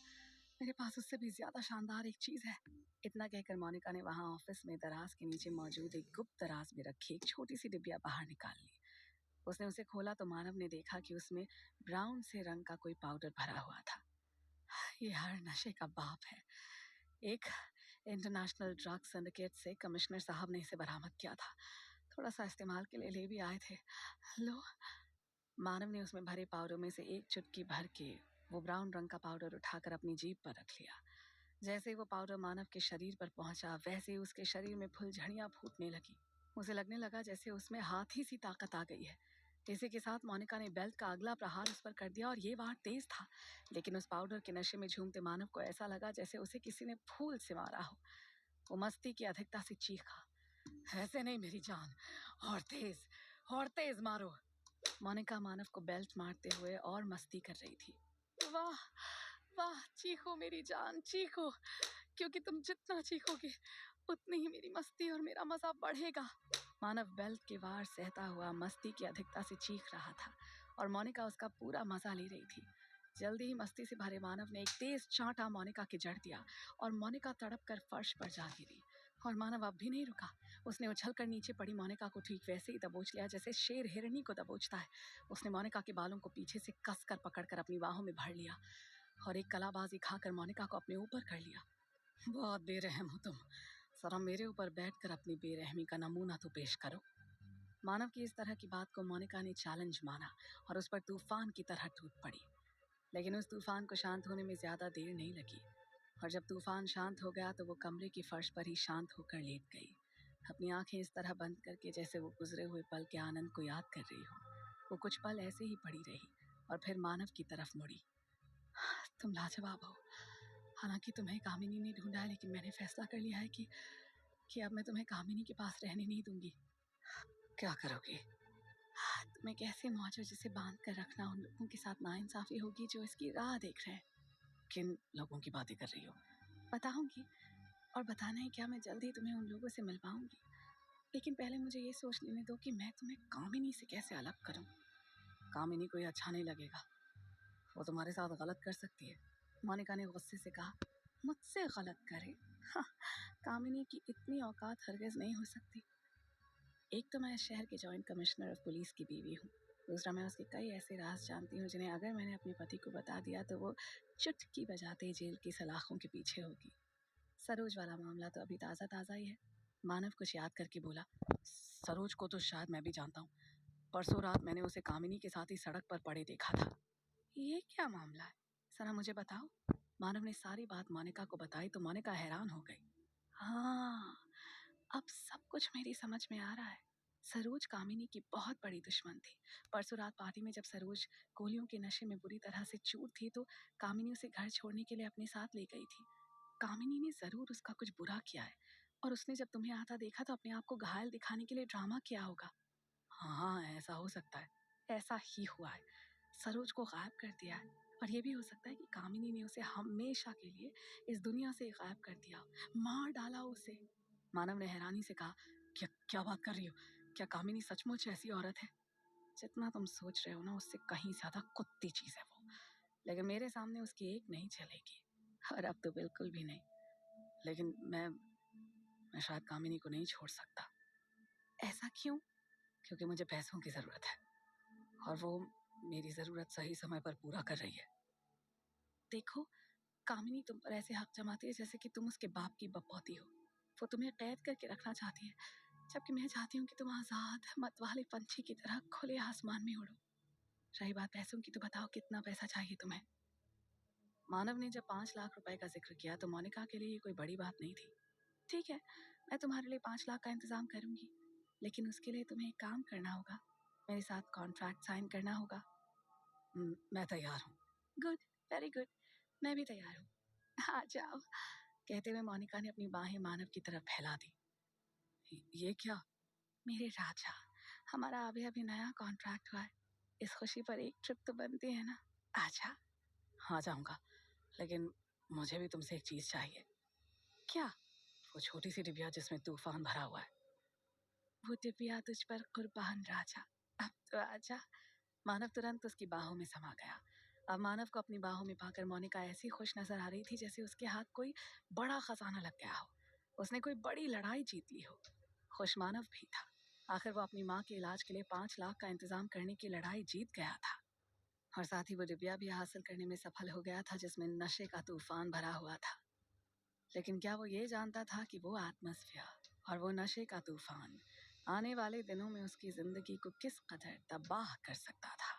Speaker 1: मेरे पास उससे भी ज्यादा शानदार एक चीज है। इतना कहकर मोनिका ने वहां ऑफिस में दराज के नीचे मौजूद एक गुप्त दराज में रखी एक छोटी सी डिब्बिया बाहर निकाल ली। उसने उसे खोला तो मानव ने देखा कि उसमें ब्राउन से रंग का कोई पाउडर भरा हुआ था। ये हर नशे का बाप है। एक इंटरनेशनल ड्रग सिंडिकेट से कमिश्नर साहब ने इसे बरामद किया था, थोड़ा सा इस्तेमाल के लिए ले भी आए थे। लो। मानव ने उसमें भरे पाउडर में से एक चुटकी भर के वो ब्राउन रंग का पाउडर उठाकर अपनी जीभ पर रख लिया। जैसे वो पाउडर मानव के शरीर पर पहुंचा वैसे उसके शरीर में फुलझड़ियां फूटने लगी। उसे लगने लगा जैसे उसमें हाथी सी ताकत आ गई है। इसी के साथ मोनिका ने बेल्ट का अगला प्रहार उस पर कर दिया, और ये वार तेज था, लेकिन उस पाउडर के नशे में झूमते मानव को ऐसा लगा जैसे उसे किसी ने फूल से मारा हो। वो मस्ती की अधिकता से चीखा, ऐसे नहीं मेरी जान, और तेज मारो। मोनिका मानव को बेल्ट मारते हुए और मस्ती कर रही थी। वाह वाह, चीखो मेरी जान, चीखो, क्योंकि तुम जितना चीखोगे उतनी ही मेरी मस्ती और मेरा मजा बढ़ेगा। मानव बेल्ट के वार सहता हुआ मस्ती की अधिकता से चीख रहा था, और मोनिका उसका पूरा मजा ले रही थी। जल्दी ही मस्ती से भरे मानव ने एक तेज चांटा मोनिका के जड़ दिया, और मोनिका तड़प कर फर्श पर जा गिरी। और मानव अब भी नहीं रुका। उसने उछलकर नीचे पड़ी मोनिका को ठीक वैसे ही दबोच लिया जैसे शेर हिरनी को दबोचता है। उसने मोनिका के बालों को पीछे से कसकर पकड़कर अपनी बाहों में भर लिया और एक कलाबाजी खाकर मोनिका को अपने ऊपर कर लिया। बहुत बेरहम हो तुम, जरा मेरे ऊपर बैठकर अपनी बेरहमी का नमूना तो पेश करो। मानव की इस तरह की बात को मोनिका ने चैलेंज माना और उस पर तूफान की तरह टूट पड़ी। लेकिन उस तूफान को शांत होने में ज़्यादा देर नहीं लगी, और जब तूफान शांत हो गया तो वो कमरे की फर्श पर ही शांत होकर लेट गई, अपनी आंखें इस तरह बंद करके जैसे वो गुजरे हुए पल के आनंद को याद कर रही हो। वो कुछ पल ऐसे ही पड़ी रही और फिर मानव की तरफ मुड़ी। तुम लाजवाब हो। हालांकि तुम्हें कामिनी ने ढूंढा है, लेकिन मैंने फैसला कर लिया है कि अब मैं तुम्हें कामिनी के पास रहने नहीं दूंगी। क्या करोगे? तुम्हें कैसे मौजो जिसे बांध कर रखना उन लोगों के साथ नाइंसाफी होगी जो इसकी राह देख रहे हैं। किन लोगों की बातें कर रही हो? बताऊंगी, और बताना है क्या, मैं जल्दी तुम्हें उन लोगों से मिलवाऊंगी। लेकिन पहले मुझे ये सोच लेने दो कि मैं तुम्हें कामिनी से कैसे अलग करूं। कामिनी को ये अच्छा नहीं लगेगा, वो तुम्हारे साथ गलत कर सकती है। मोनिका ने गुस्से से कहा। मुझसे गलत करे? हाँ, कामिनी की इतनी औकात हरगिज नहीं हो सकती। एक तो मैं इस शहर के जॉइंट कमिश्नर ऑफ पुलिस की बीवी हूँ, दूसरा मैं उसके कई ऐसे राज जानती हूँ जिन्हें अगर मैंने अपने पति को बता दिया तो वो चुटकी बजाते ही जेल की सलाखों के पीछे होगी। सरोज वाला मामला तो अभी ताज़ा ताज़ा ही है। मानव कुछ याद करके बोला। सरोज को तो शायद मैं भी जानता हूँ। परसों रात मैंने उसे कामिनी के साथ ही सड़क पर पड़े देखा था। ये क्या मामला है, जरा मुझे बताओ। मानव ने सारी बात मोनिका को बताई तो मोनिका हैरान हो गई। हाँ, अब सब कुछ मेरी समझ में आ रहा है। सरोज कामिनी की बहुत बड़ी दुश्मन थी। परसों रात पार्टी में जब सरोज गोलियों के नशे में बुरी तरह से चूर थी तो कामिनी उसे घर छोड़ने के लिए अपने साथ ले गई थी। कामिनी ने जरूर उसका कुछ बुरा किया है, और उसने जब तुम्हें आता देखा तो अपने आप को घायल दिखाने के लिए ड्रामा किया होगा। हाँ, ऐसा हो सकता है। ऐसा ही हुआ है। सरोज को गायब कर दिया है, और ये भी हो सकता है कि कामिनी ने उसे हमेशा के लिए इस दुनिया से गायब कर दिया, मार डाला उसे। मानव ने हैरानी से कहा। क्या क्या बात कर रही हो? क्या कामिनी सचमुच ऐसी औरत है? जितना तुम सोच रहे हो ना, उससे कहीं ज्यादा कुत्ती चीज है वो। लेकिन मेरे सामने उसकी एक नहीं चलेगी, और अब तो बिल्कुल भी नहीं। लेकिन मैं शायद कामिनी को नहीं छोड़ सकता। ऐसा क्यों? क्योंकि मुझे पैसों की जरूरत है, और वो मेरी जरूरत सही समय पर पूरा कर रही है। देखो, कामिनी तुम पर ऐसे हक जमाती है जैसे कि तुम उसके बाप की बपौती हो। वो तुम्हें कैद करके रखना चाहती है, जबकि मैं चाहती हूँ कि तुम आजाद मतवाले पंछी की तरह खुले आसमान में उड़ो। रही बात पैसों की, तो बताओ कितना पैसा चाहिए तुम्हें? मानव ने जब 5 लाख रुपए का जिक्र किया तो मोनिका के लिए ये कोई बड़ी बात नहीं थी। ठीक है, मैं तुम्हारे लिए 5 लाख का इंतजाम करूंगी, लेकिन उसके लिए तुम्हें एक काम करना होगा। मेरे साथ कॉन्ट्रैक्ट साइन करना होगा। मैं तैयार हूँ। गुड, वेरी गुड, मैं भी तैयार हूँ। आ जाओ। कहते हुए मोनिका ने अपनी बाहें मानव की तरफ फैला दी। ये क्या? मेरे राजा, हमारा अभी अभी नया कॉन्ट्रैक्ट हुआ है। इस खुशी पर एक ट्रिप तो बनती है ना। आजा। हाँ, जाऊंगा, लेकिन मुझे भी तुमसे एक चीज चाहिए। क्या? वो छोटी सी डिबिया जिसमें तूफान भरा हुआ है। वो डिबिया तुझ पर कुर्बान राजा। अब तो आजा। मानव तुरंत उसकी बाहों में समा गया। अब मानव को अपनी बाहों में पाकर मोनिका ऐसी खुश नजर आ रही थी जैसे उसके हाथ कोई बड़ा खजाना लग गया हो, उसने कोई बड़ी लड़ाई जीत ली हो। खुश मानव भी था। आखिर वो अपनी माँ के इलाज के लिए 5 लाख का इंतजाम करने की लड़ाई जीत गया था, और साथ ही वो डिबिया भी हासिल करने में सफल हो गया था जिसमें नशे का तूफान भरा हुआ था। लेकिन क्या वो ये जानता था कि वो एटमॉस्फेयर और वो नशे का तूफान आने वाले दिनों में उसकी जिंदगी को किस कदर तबाह कर सकता था।